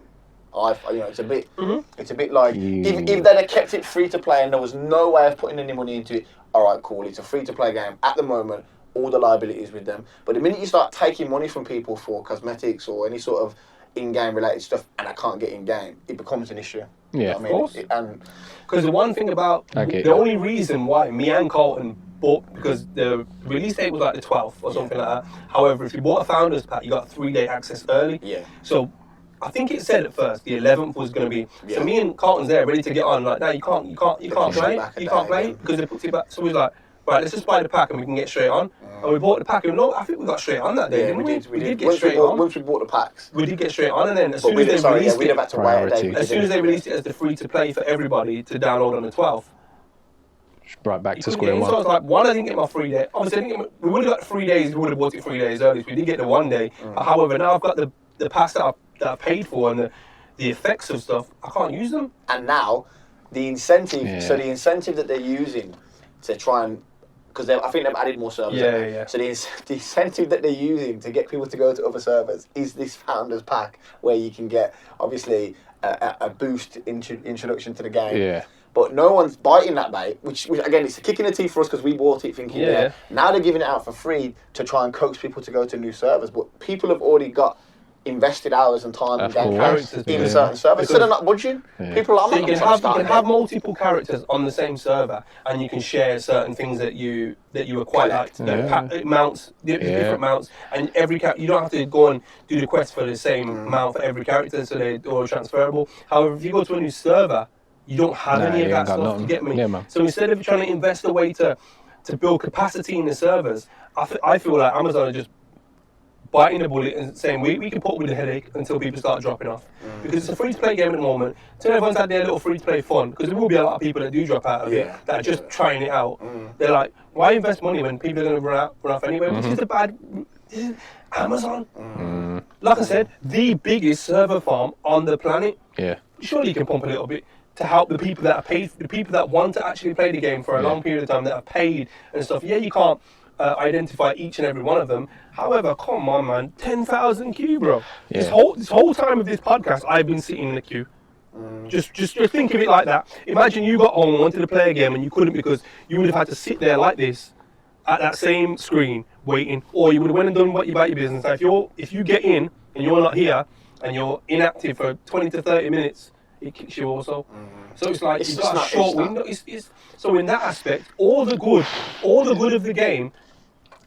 It's a bit like if they'd have kept it free to play and there was no way of putting any money into it. All right, cool. It's a free to play game at the moment. All the liabilities with them. But the minute you start taking money from people for cosmetics or any sort of in-game related stuff, and I can't get in-game, it becomes an issue. Yeah, of course. Because the one thing about the only reason why me and Carlton bought, because the release date was like the 12th or something like that. However, if you bought a Founders Pack, you got 3-day access early. Yeah. So I think it said at first the 11th was going to be. Yeah. So me and Carlton's there ready to get on. Like, no, you can't play. You can't play because they put it back. So we was like, right, let's just buy the pack and we can get straight on. And we bought the pack and I think we got straight on that day, didn't we? We did get straight on. Once we bought the packs. We did get straight on, and then as soon as they released it, as soon as they released it as the free to play for everybody to download on the 12th. Right back to square one. So I was like, one, I didn't get my free day. Obviously, we would have got 3 days. We would have bought it 3 days early. So we did get the 1 day. However, now I've got the pass that I paid for and the effects of stuff. I can't use them. And now, the incentive. Yeah. So the incentive that they're using to try and, because I think they've added more servers. Yeah. So the incentive that they're using to get people to go to other servers is this Founders Pack, where you can get obviously a boost introduction to the game. Yeah. But no one's biting that bait, which again, it's a kick in the teeth for us because we bought it thinking, now they're giving it out for free to try and coax people to go to new servers. But people have already got invested hours and time and game characters in certain servers, so they're not budging. Yeah. People are not. So you can have multiple characters on the same server, and you can share certain things that you acquire, like mounts, different mounts, and every you don't have to go and do the quest for the same mount for every character, so they're all transferable. However, if you go to a new server, you don't have any of that stuff. You get me? Yeah, so instead of trying to invest a way to build capacity in the servers, I feel like Amazon are just biting the bullet and saying we can put up with the headache until people start dropping off. Because it's a free-to-play game at the moment. So everyone's had their little free-to-play fun, because there will be a lot of people that do drop out of it, that are just trying it out. They're like, why invest money when people are going to run off anyway? This is Amazon. Like I said, the biggest server farm on the planet. Yeah. Surely you can pump a little bit. to help the people that are paid, the people that want to actually play the game for a long period of time, that are paid and stuff. Yeah, you can't identify each and every one of them. However, come on, man, 10,000 queue, bro. Yeah. This whole time of this podcast, I've been sitting in the queue. Just think of it like that. Imagine you got home and wanted to play a game and you couldn't because you would have had to sit there like this at that same screen waiting, or you would have went and done what you about your business. Now, if you get in and you're not here and you're inactive for 20 to 30 minutes, it kicks you also. So it's like you've got a short window. So in that aspect, all the good of the game,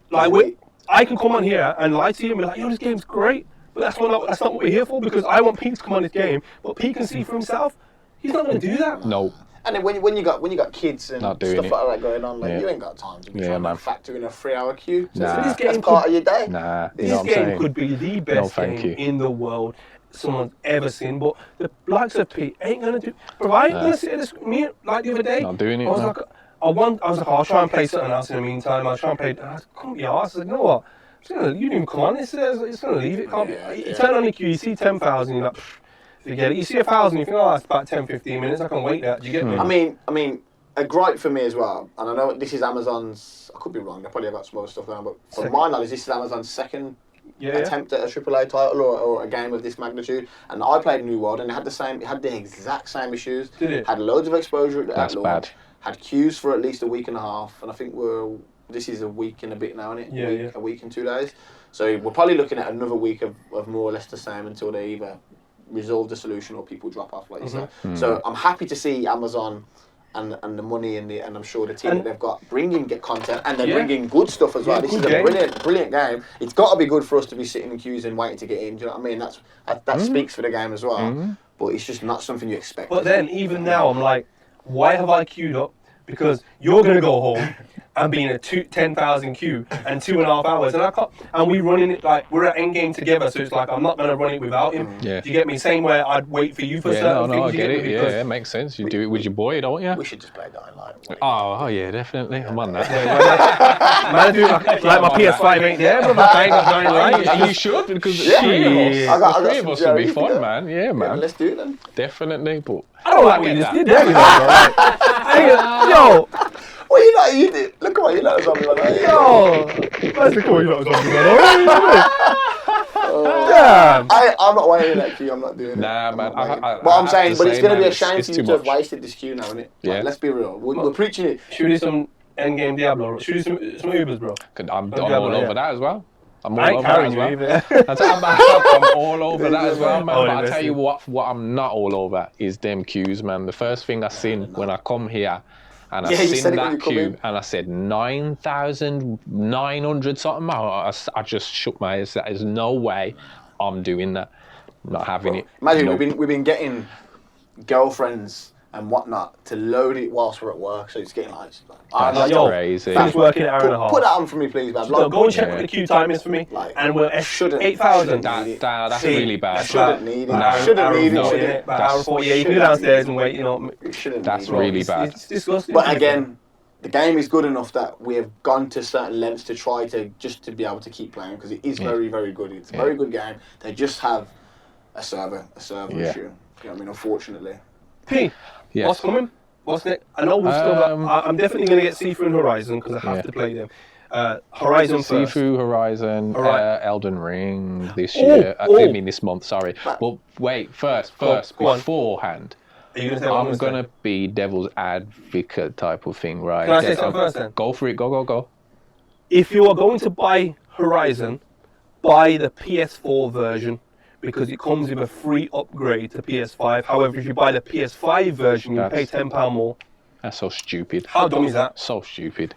like I can come on here and lie to you and be like, yo, this game's great. But that's not what we're here for, because I want Pete to come on this game, but Pete can see for himself. He's not going to do that. No. And then when you got kids and stuff like that going on, like you ain't got time to be trying to factor in a 3-hour queue. Nah. This game part of your day. Nah. This game could be the best game in the world someone's ever seen, but the likes of Pete ain't going to do. Bro, I ain't going to sit at this me like the other day. Not doing it. I was like, I'll try and play something else in the meantime. I'll try and play. I couldn't be arsed. I said, you know what? You didn't even come on. It's going to leave it. You turn on the queue, you see 10,000, you're like, forget it. You see 1,000, you think, oh, that's about 10, 15 minutes. I can wait that. Do you get me? I mean, a gripe for me as well, and I know this is Amazon's. I could be wrong. They probably have got some other stuff going on, but from my knowledge, this is Amazon's second attempt at a AAA title or a game of this magnitude. And I played New World, and it had the exact same issues. Did it? Had loads of exposure at That's launch. bad. Had queues for at least a week and a half, and I think this is a week and a bit now, isn't it? A week and 2 days. So we're probably looking at another week of more or less the same until they either resolve the solution or people drop off, like you said. So I'm happy to see Amazon and the money and I'm sure the team that they've got get content, and they're bringing good stuff as well. This is a brilliant game. It's got to be good for us to be sitting in queues and waiting to get in. Do you know what I mean? That speaks for the game as well. But it's just not something you expect. But then even now I'm like, why have I queued up? Because you're going to go home and be in a 10,000 queue and 2.5 hours, and we running it like we're at endgame together. So it's like I'm not going to run it without him. Yeah. Do you get me? Same way I'd wait for you for certain things. No, I get it. Yeah, it makes sense. You do it with your boy, don't you? We should just play Dying Light. Oh yeah, definitely. I'm on that. Man, do like my PS5 ain't there, but I ain't got Dying Light. You should, because the three of us would be fun, man. Yeah, man. Let's do it then. Definitely, but I don't like what you just did there, you know, yo. Well, you did. Look at what you let zombie like that. Yo, let's look at what you lot zombie Damn. I'm not waiting in that queue. I'm not doing it. Nah, man. But I'm saying, but it's going to be a shame for you to have wasted this queue now, isn't it? Yeah. Like, let's be real. We're preaching it. Should we do some endgame Diablo? Should we do some Ubers, bro? I'm all over that as well. I'm all over carrying that you as well. I'm all over that as well, man. Oh, But I tell you what I'm not all over is them queues, man. The first thing I seen when I come here, and I seen that queue, and I said 9,900 something. I just shook my head. There's no way I'm doing that. I'm not having it. Imagine we've been getting girlfriends and whatnot to load it whilst we're at work, so it's getting like that's crazy. Finish working an hour and a half. Put that on for me, please, man. So go and check what the queue time is for me, and we're at 8,000. That's really bad. Shouldn't need it. Shouldn't need it. About an hour 40. Yeah, you can go downstairs and wait. You know, that's really bad. It's disgusting. But again, the game is good enough that we have gone to certain lengths to try to be able to keep playing, because it is very, very good. It's a very good game. They just have a server issue. You know what I mean? Unfortunately. P. Yes. What's coming? What's next? I know we've still got. I'm definitely going to get Sifu and Horizon because I have to play them. Horizon first. Sifu, Horizon, Elden Ring this year. I mean this month. Sorry, but wait. First, beforehand. Are you going to say I'm going to be devil's advocate type of thing, right? Can I say something first then? Go for it. Go. If you are going to buy Horizon, buy the PS4 version, because it comes with a free upgrade to PS5. However, if you buy the PS5 version, you pay £10 more. That's so stupid. How dumb is that? So stupid.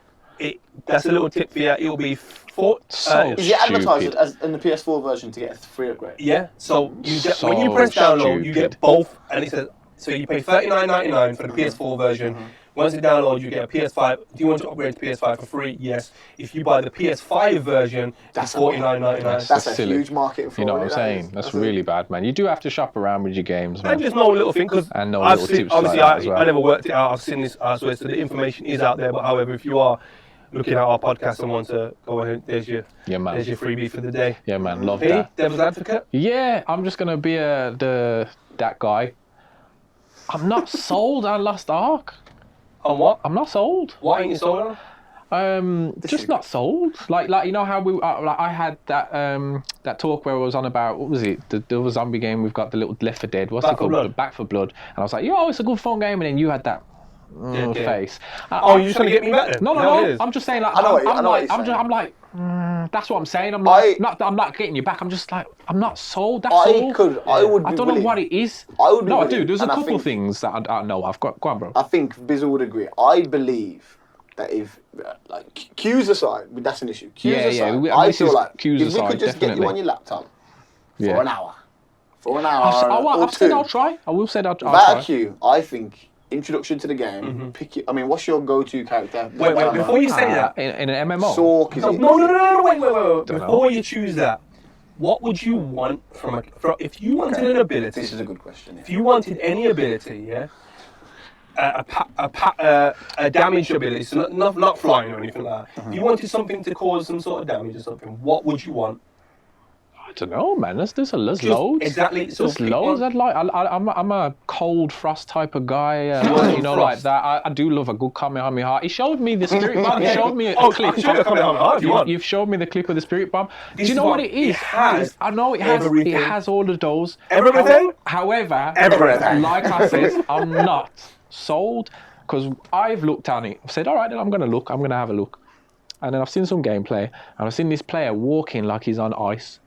That's a little tip for you. It'll be Is it advertised as in the PS4 version to get a free upgrade? Yeah. So when you press download, you get both, and it says so you pay $39.99 for the PS4 version. Once you download, you get a PS5. Do you want to upgrade to PS5 for free? Yes. If you buy the PS5 version, that's $49.99. That's a huge market for you know what I'm saying? That's really bad, man. You do have to shop around with your games, man. And just know a little thing, because and know little tips obviously like that as well. I never worked it out. I've seen this elsewhere, so the information is out there. But however, if you are looking at our podcast and want to go ahead, there's your freebie for the day. Yeah, man. Love that. Devil's advocate. Yeah, I'm just gonna be that guy. I'm not sold on Lost Ark. On what? I'm not sold. Why ain't you sold on? Just not sold. Like you know how we like I had that talk where I was on about what was it the other zombie game we've got the little Left 4 Dead what's Back it for called Blood. Back 4 Blood and I was like yo it's a good fun game and then you had that face. Oh, you're just trying to get me back then? No. I'm just saying like I'm like that's what I'm saying. I'm not getting you back. I'm just like I'm not sold. That's all. I would. I don't know what it is. I would. No, I do. There's a couple things that I know. I've got. Go on, bro. I think Bizzle would agree. I believe that if like queues aside, that's an issue. Queues aside, I feel like queues if aside, we could just definitely. get you on your laptop for an hour, I've said I'll try. I will say I'll try. Without a queue, I think. Introduction to the game. Pick it. I mean, what's your go-to character? Wait, before you say that, in an MMO. Sork, is it? No, wait. Before you choose that, what would you want from if you wanted an ability? This is a good question. If you wanted any ability, yeah, a damage ability, so not flying or anything like that. If you wanted something to cause some sort of damage or something, what would you want? I don't know, man. There's loads. Exactly. So there's loads. I'm a cold frost type of guy. You know, Frost. like that. I do love a good Kamehameha. He showed me the spirit bomb. He showed me a clip. You've showed me the clip of the spirit bomb. Do you know what it is? I know it has. Everything. It has all of those. Everything. However, Everything. like I said, I'm not sold because I've looked at it. I've said, all right, then I'm going to look. I'm going to have a look. And then I've seen some gameplay, and I've seen this player walking like he's on ice.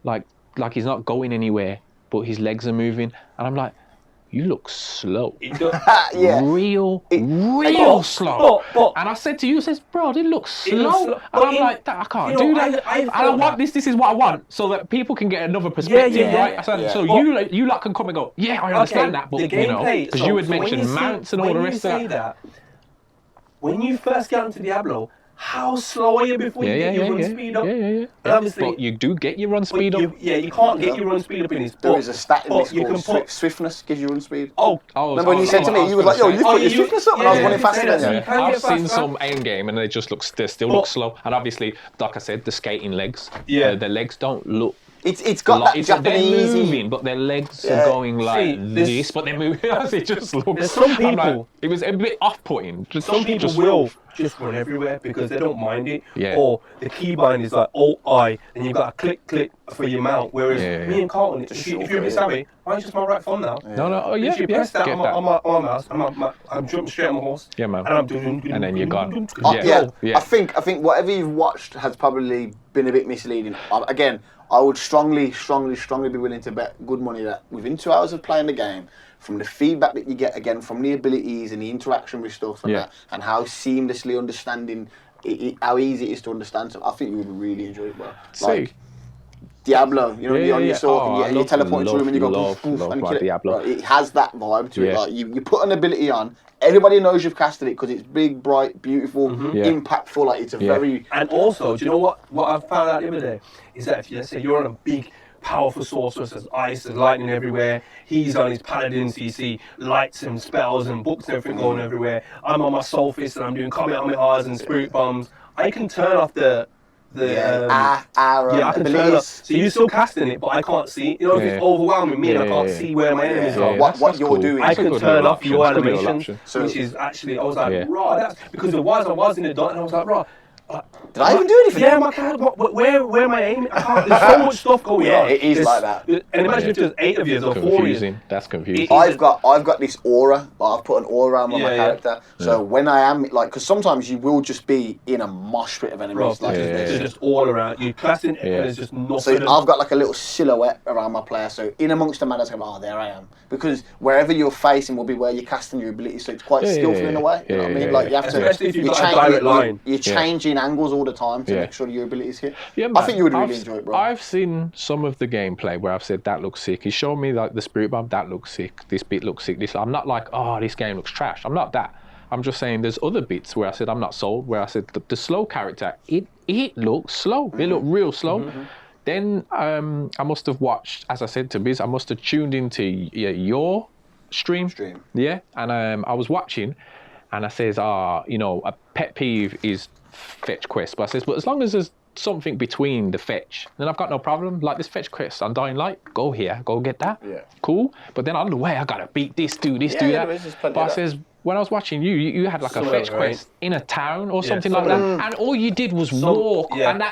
Like he's not going anywhere, but his legs are moving, and I'm like, you look slow. Yeah. Real slow. And I said to you, says, bro, it looks slow. And I'm like, I can't do that. And I want this. This is what I want, so that people can get another perspective, right? So you lot can come and go, yeah, I understand that, but you know, because you had mentioned mounts and all the rest of that. When you first get into Diablo, how slow are you before you get your run speed up? Yeah. Obviously, But you do get your run speed up. You can't get your run speed up in this. There is a stat in this you called can put swiftness gives you run speed. Remember when you said to me, you were like, yo, you put your swiftness up, and I was running faster than you. I've seen some end game and they just they still look slow. And obviously, like I said, the skating legs. Yeah. The legs don't look. It's got that Japanese. They're moving, but their legs are going like this, but they're moving. It just looks. There's some people. Like, it was a bit off-putting. Some people will just run everywhere because they don't mind it. Yeah. Or the keybind is like Alt-I, and you've got a click for your mount. Whereas me and Carlton, if you're a bit savvy, I just my right thumb now. No. If you press that on my mouse, I'm jumping straight on my horse. Yeah, man. And I'm doing. And then you're gone. Yeah. I think whatever you've watched has probably been a bit misleading. Again, I would strongly be willing to bet good money that within 2 hours of playing the game, from the feedback that you get again from the abilities and the interaction with stuff and that, and how seamlessly understanding, how easy it is to understand. So I think you would really enjoy it, bro. Like Diablo, you know, you're on your sword and you teleport into a room and you go poof, and you kill it. Diablo. It has that vibe to it. Like you put an ability on, everybody knows you've casted it because it's big, bright, beautiful, impactful. Like it's a very. And also, do you know what I found out the other day is that if let's say you're on a big, powerful sorcerer, there's ice, there's lightning everywhere. He's on his paladin, so you see lights and spells and books and everything going everywhere. I'm on my soul fist and I'm doing Kamehamehas and spirit bombs. I can turn off the I can turn up. So you're still casting it, but I can't see. You know, if it's overwhelming me and I can't see where my enemies are. What you're doing. I can turn off your animation, which is actually, I was like, raw. That's because I was in the dark and I was like, raw. Did I even do anything? Yeah, my character. Where am I aiming? There's so much stuff going on. Yeah, it is like that. And imagine if there's 8 of you or 4 of you. That's confusing. I've got this aura. I've put an aura on my character. So when I am like, because sometimes you will just be in a mosh pit of enemies. It's just all around. You're casting and there's just nothing. So I've got like a little silhouette around my player. So in amongst the madness, I go, there I am. Because wherever you're facing will be where you're casting your abilities. So it's quite skillful in a way. You know what I mean? Like you have to. Especially if you've got a direct line. You're changing angles all the time to make sure your abilities hit. Yeah, man, I think you would really enjoy it, bro. I've seen some of the gameplay where I've said that looks sick. He showed me like the spirit bomb, that looks sick. This bit looks sick. I'm not like, oh, this game looks trash. I'm not that. I'm just saying there's other bits where I said I'm not sold. Where I said the slow character, it looks slow. It looked real slow. Then I must have watched, as I said to Biz, I must have tuned into your stream. Yeah, and I was watching, and I says, a pet peeve is fetch quest. But I says, but as long as there's something between the fetch, then I've got no problem. Like this fetch quest on Dying Light, go here, go get that. Yeah. Cool. But then on the way, I gotta beat this, do this, do that. But I says, when I was watching you had like a fetch quest in a town or something like that, and all you did was walk, and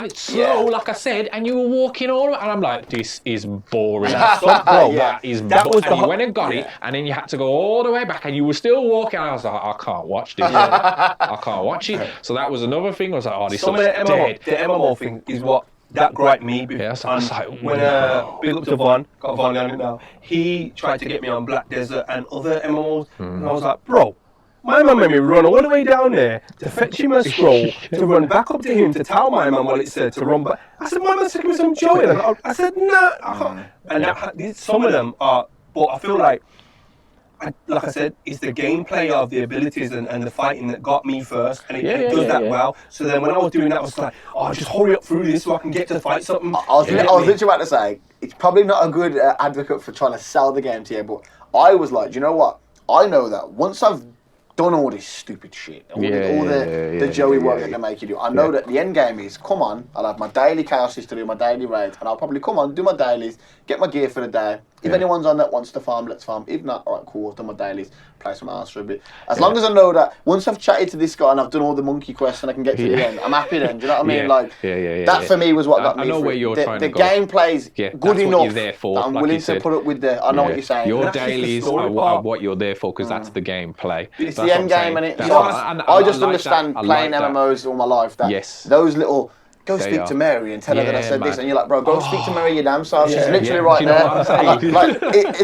it's slow, like I said, and you were walking all around, and I'm like, this is boring. That is boring. And you went and got it, and then you had to go all the way back, and you were still walking. And I was like, I can't watch this. I can't watch it. So that was another thing. I was like, oh, this looks dead. The MMO thing is what that griped me. Yeah, so I was like, when big up to Von, got Von on it now. He tried to get me on Black Desert and other MMOs, and I was like, bro, my man made me run all the way down there to fetch him a scroll, to run back up to him to tell my man what it said, to run back. I said, my man's taking me some joy. And I said, no, I can't. And some of them are, but I feel like I said, it's the gameplay of the abilities and the fighting that got me first, and it does that well. So then when I was doing that, I was like, oh, just hurry up through this so I can get to fight something. I was literally about to say, it's probably not a good advocate for trying to sell the game to you, but I was like, do you know what? I know that once I've done all this stupid shit, all the Joey work that they make you do, I know that the end game is, come on, I'll have my daily chaos history, my daily raids, and I'll probably come on, do my dailies, get my gear for the day. If anyone's on that wants to farm, let's farm. If not, alright, cool, I've done my dailies, play some else for a bit. As long as I know that once I've chatted to this guy and I've done all the monkey quests and I can get to the end, I'm happy then, do you know what I mean? Like, that for me was what got me I know through. where you're trying to go. The gameplay's good enough that I'm like willing to put up with the, I know what you're saying. Your dailies are what you're there for, because that's the gameplay. It's the end game, and I just understand playing MMOs all my life, that those little, go speak to Mary and tell her that I said this, and you're like, bro, go speak to Mary, your damn self. She's literally right there.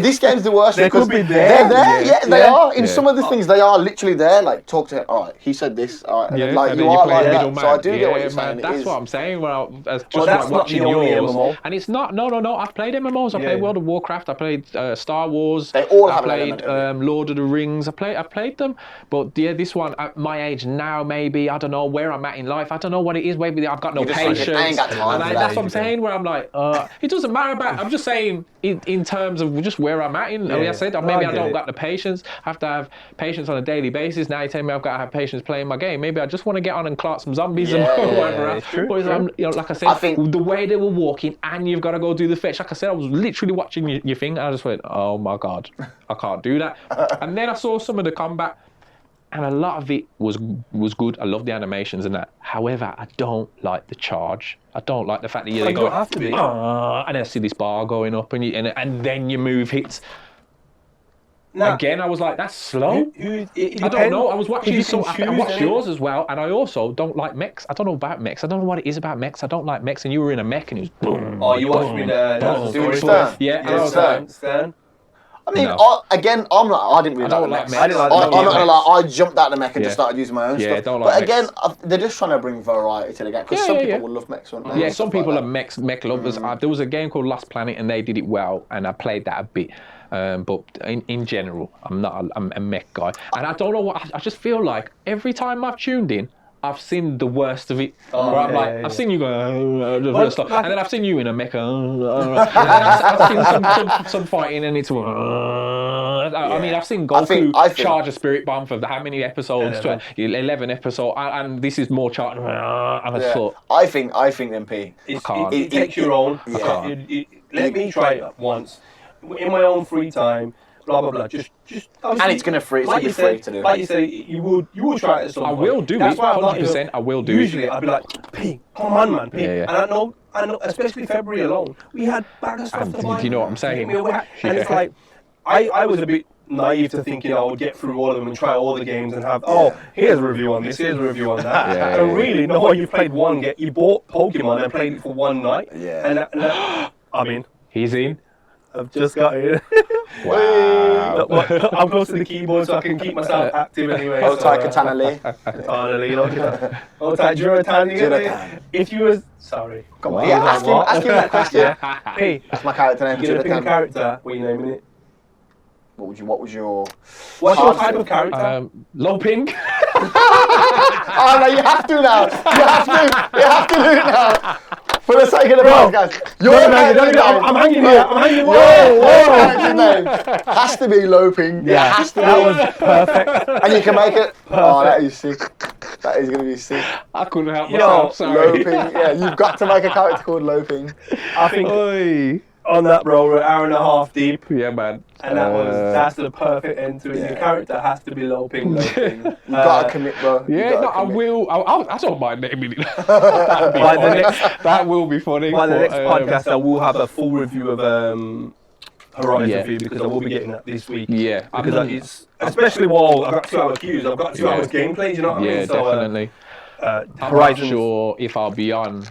This game's the worst because they're there. They are. In some of the things, they are literally there. Like, talk to her. All right, he said this. All right, like you are like that. So I do get what you're saying. That's what I'm saying. Well, just that's watching not the only yours, MMO. and it's not. No. I've played MMOs. I played World of Warcraft. I played Star Wars. They all have I played Lord of the Rings. I played them, but this one at my age now, maybe I don't know where I'm at in life. I don't know what it is. Maybe I've got no patience. And that's what I'm saying, where I'm like, it doesn't matter about, I'm just saying in terms of just where I'm at. Like I said, maybe I don't got the patience. I have to have patience on a daily basis. Now you tell me I've got to have patience playing my game. Maybe I just want to get on and clock some zombies and whatever. Like I said, I think the way they were walking, and you've got to go do the fetch. Like I said, I was literally watching your thing, and I just went, oh my God, I can't do that. And then I saw some of the combat, and a lot of it was good. I love the animations and that. However, I don't like the charge. I don't like the fact that you go, have to be. And I see this bar going up, and then your move hits. Now, again, I was like, that's slow. I don't know. I was watching I watched yours as well, and I also don't like mechs. I don't know about mechs. I don't know what it is about mechs. I don't like mechs, and you were in a mech, and it was boom. Oh, you watched me the Stan. I mean, I'm not. I didn't really like mechs. I'm not gonna lie. I jumped out the mech and just started using my own stuff. But again, they're just trying to bring variety to the game, because some people will love mechs, won't they? Yeah, some people are mech lovers. There was a game called Lost Planet, and they did it well, and I played that a bit. But in general, I'm a mech guy, and I don't know what. I just feel like every time I've tuned in, I've seen the worst of it. I've seen you go, and then I've seen you in a mecha. I've seen some fighting, and it's. I mean, I've seen Goku charge a spirit bomb for how many episodes? 11 episodes, and this is more charge. And I thought, I think MP. It takes your own. Let me try it once in my own free time. Blah blah blah. Just. And it's gonna free. It's gonna be free to do. Like you say, you would try it at some point. I will do it. 100%. I will do it. Usually, I'd be like, P, come on, man, P. And I know, especially February alone, we had bag of stuff to buy. Do you know what I'm saying? And it's like, I was a bit naive to thinking I would get through all of them and try all the games and have, here's a review on this, here's a review on that. And really, no, you played one game. You bought Pokemon and played it for one night. Yeah. And I mean, he's in. I've just got in. Wow. I'm close to the keyboard so I can keep myself active anyway. Hold tight, Katana Lee. Katana Lee, hold tight, Juratan. If you was... Sorry. Come on, ask him that question. Hey, that's my character name. You're gonna pick a character. What are you naming it? What's your type of character? Low pink. Oh no, you have to now. You have to do it now. For the sake of the podcast, your character's name. I'm hanging here. Your character's name has to be Loping. Yeah, It has to that be. was perfect. And you can make it. Oh, that is sick. That is gonna be sick. I couldn't help Yo, myself. Sorry. Loping. Yeah, you've got to make a character called Loping. I think Oi. on that, bro, we're an hour and a half deep. Yeah, man. And that's the perfect end to it. Your character has to be Loping. You gotta commit, bro. You Yeah, gotta no, I commit. will. I don't mind naming it. That'd be By the funny. next- That will be funny. By the but, next podcast, I will have a full review of Horizon Yeah. for you because I will be getting that this week. Yeah, Because it's especially while I've got 2 hour queues, I've got 2 hours gameplay. You know what I yeah, mean? So, definitely. I'm not Horizon. sure if I'll be on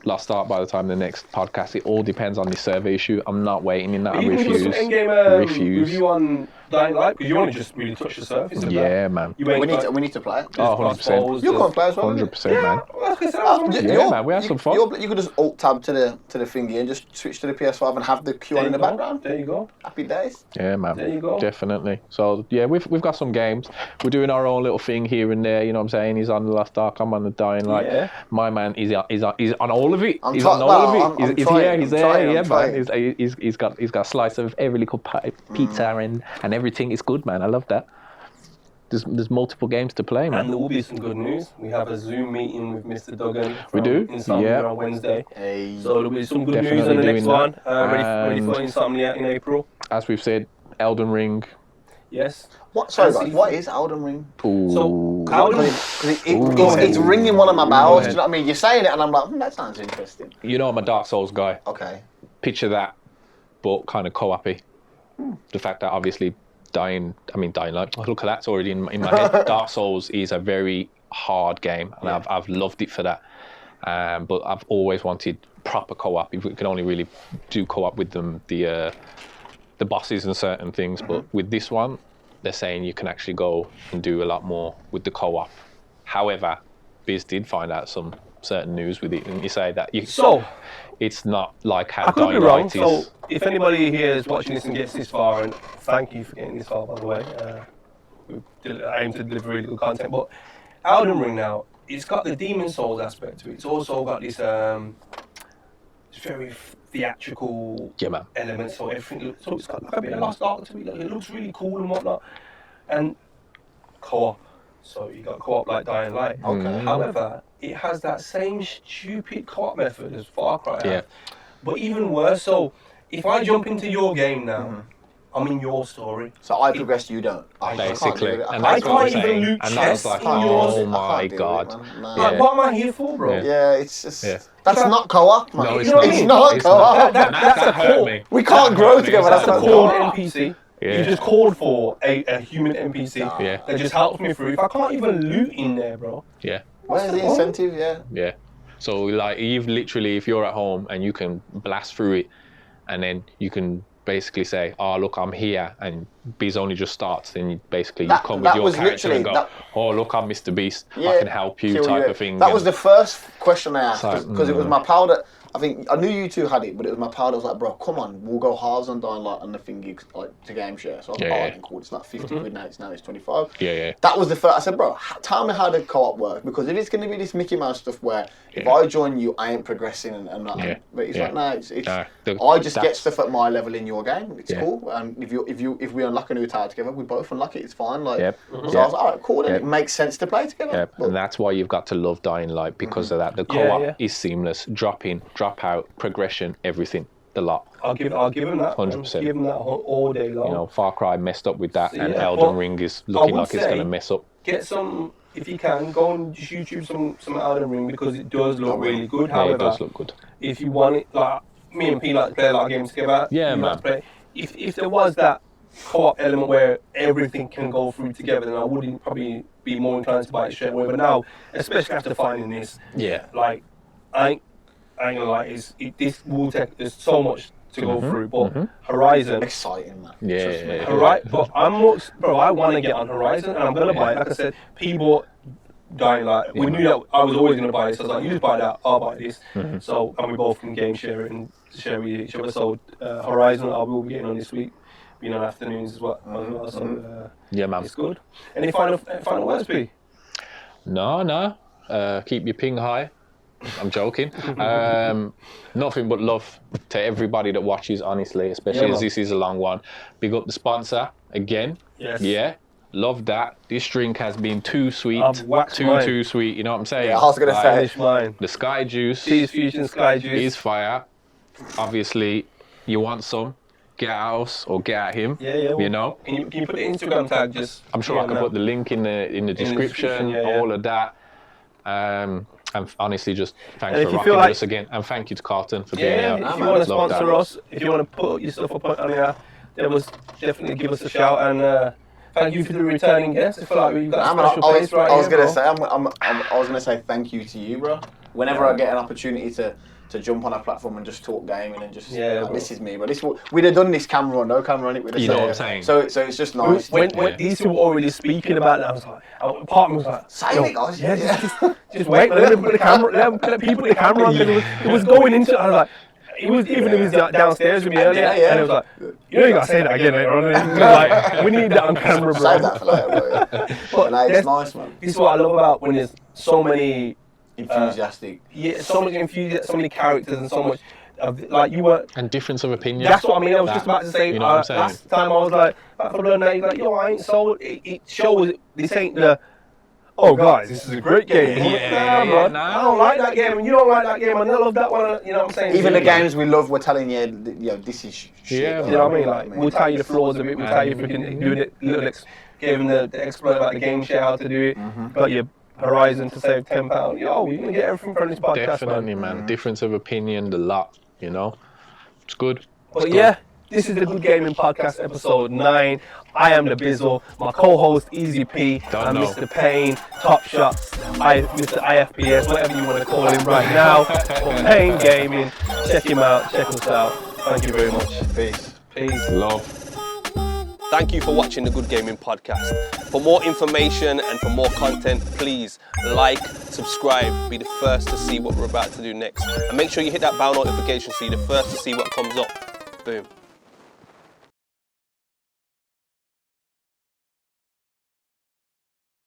Lost Ark by the time the next podcast. It all depends on the survey issue. I'm not waiting in that. I You can do refuse. some in-game Refuse. review on Dying Light because you only just really touched the surface of that. Yeah, man. You ain't We need to play it. Oh, 100%. You're going to play as well. 100%, man. Like I said, I was Yeah, man, we had some fun. You could just alt tab to the thingy and just switch to the PS5 and have the queue on in the background. There you go. Happy days. Yeah, man. There you go. Definitely. So yeah, we've got some games. We're doing our own little thing here and there. You know what I'm saying? He's on the Lost Ark. I'm on the Dying Light. Yeah. My man is on all of it. I'm He's try- on all well, of it. I'm He's trying, here. He's I'm there. trying, Yeah, I'm man. trying. He's got a slice of every little pizza and everything. It's good, man. I love that. There's multiple games to play, And man. there will be some good news. We have a Zoom meeting with Mr. Duggan. We from do? Insomnia Yeah. on Wednesday. Hey. So there'll be some good news Definitely on the next doing one. that. Ready for Insomnia in April. As we've said, Elden Ring. Yes. What? Sorry, guys. What is Elden Ring? Ooh. So Elden Because it's ringing one of my bells. Do you know what I mean? You're saying it, and I'm like, that sounds interesting. You know I'm a Dark Souls guy. Okay. Picture that, but kind of co-op-y. The fact that obviously Dying Light, look at that's already in my head. Dark Souls is a very hard game, and I've loved it for that. But I've always wanted proper co-op. If we can only really do co-op with them, the bosses and certain things. But with this one, they're saying you can actually go and do a lot more with the co-op. However, Biz did find out some certain news with it, and you say that it's not like how I could be Dying wrong. Light So is. if anybody here is watching this and gets this far, and thank you for getting this far, by the way. We aim to deliver really good content. But Elden Ring now, it's got the Demon Souls aspect to it. It's also got this very theatrical element. So everything looks, so it's got like a bit of Lost Ark to it. Like, it looks really cool and whatnot. And co-op. So you got co-op like Dying Light. Okay. However, it has that same stupid co-op method as Far Cry. Yeah. But even worse, so if I jump into your game now, I'm in your story. So I progress, you don't. Basically, and I that's what I'm can't even saying. loot And that's chests like, in yours. oh my god. Like, what am I here for, bro? Yeah. Yeah, it's just Yeah. that's not co-op, man. No, it's not. It's not It's co-op. not. That's That a hurt core. me. We can't That grow hurt me. together. That's That's a not called co-op. NPC. Yeah. You just called for a human NPC Yeah. that just helps me through. If I can't even loot in there, bro. Yeah. Where's the incentive? Yeah. Yeah. So like you've literally, if you're at home and you can blast through it, and then you can basically say, "Oh look, I'm here," and Biz only just starts, then you basically you That- come that with your was character and go, literally- "Oh look, I'm Mr. Beast. I Yeah, can help you," kill type you. of thing. That was the first question I asked It's like, because it was my pal that I think I knew you two had it, but it was my pal that was like, "Bro, come on, we'll go halves on Dying Light and the thingy like to game share." So I was like, Yeah, "Oh, yeah. then cool. It's like 50 quid now. It's 25." Yeah. That was the first. I said, "Bro, tell me how the co-op works because if it's going to be this Mickey Mouse stuff where if Yeah. I join you, I ain't progressing and not." Yeah. But he's Yeah. like, "No, it's Nah, I just get that's- stuff at my level in your game. It's Yeah. cool. And if we unlock a new tower together, we both unlock it. It's fine." Like, Yep. so I was like, "All right, cool. Then Yep. it makes sense to play together." Yep. But- And that's why you've got to love Dying Light because of that. The Yeah, co-op yeah. is seamless. Drop in, drop out, progression, everything. The lot. I'll give him that. 100%. Give him that all day long. You know, Far Cry messed up with that, and Yeah, Elden but Ring is I looking would like it's say- going to mess up. Get some, if you can, go and just YouTube some Elden Ring because it does look really good. Yeah, However, it does look good. if you want it, like me and P like to play a lot of games together. Yeah, you man. like to play. If there was that co-op element where everything can go through together, then I would probably be more inclined to buy it straight away. But now, especially after finding this, Yeah. like I ain't gonna lie, this will take. There's so much to go through, but Horizon. Exciting, man. Yeah, Trust me. yeah, yeah. Right, but I want to get on Horizon, and I'm gonna buy it. Like I said, P bought Dying Light. We knew that I was always gonna buy this. So I was like, you just buy that, I'll buy this. So and we both can game share it and share with each other. So Horizon, I will be getting on this week, being on afternoons as well. So Yeah, man. it's good. Any final words, P? No. Keep your ping high. I'm joking. Nothing but love to everybody that watches, honestly, especially as this is a long one. Big up the sponsor again. Yes. Yeah. Love that. This drink has been too sweet. Too sweet. You know what I'm saying? Yeah, I was going to say. Finish mine. The Sky Juice. Cheese Fusion Sky Juice. Is fire. Obviously, you want some, get at us or get at him. Yeah. You know? Can you put the Instagram tag just... I'm sure I can put the link in the description, all of that. And honestly, just thanks for rocking with us again. And thank you to Carlton for being here. If you want to sponsor us, if you want to put your stuff up on here, definitely give us a shout. And thank you for the returning guests. I feel like we've got a special place right here. I was going to say thank you to you, bro. Whenever I get an opportunity to jump on a platform and just talk gaming and just this is me, but we'd have done this camera or no camera on it. You know what I'm saying? So it's just nice. When these two were already speaking about that, I was like, part of me was like, say it, guys. Just wait, let them put the camera, let people put the camera on. It was going into. I was like, it was downstairs with me earlier, and it was like, you gotta say that again later on. Like, we need that on camera, bro. Save that for later, bro. But it's nice, man. This is what I love about when there's so many. Enthusiastic. So much enthusiasm, so many characters, and so much like you were. And difference of opinion. That's what I mean. I was just about to say. You know what I'm saying? Last time I was like, for the night, like, yo, I ain't sold. It shows this ain't the. Oh, guys, this is a great game. Man. I don't like that game, and you don't like that game, and I love that one. You know what I'm saying? Even the games we love, we're telling you, this is shit. Yeah, you know what I mean? Like, we'll tell you the flaws of it. We'll tell you if we can do it. Gave him the exploit about the game share, how to do it. Got your Horizon to save £10. Yo, you're gonna get everything from this podcast, definitely, man. Difference of opinion, the lot. You know, it's good. But this is the Good Gaming Podcast, episode 9. I am the Bizzle. My co-host Easy P and Mr. Payne, Top Shots, Mr. IFPS, whatever you want to call him right now. For Payne Gaming, check him out. Check us out. Thank you very much. Peace. Love. Thank you for watching the Good Gaming Podcast. For more information and for more content, please like, subscribe, be the first to see what we're about to do next. And make sure you hit that bell notification so you're the first to see what comes up. Boom.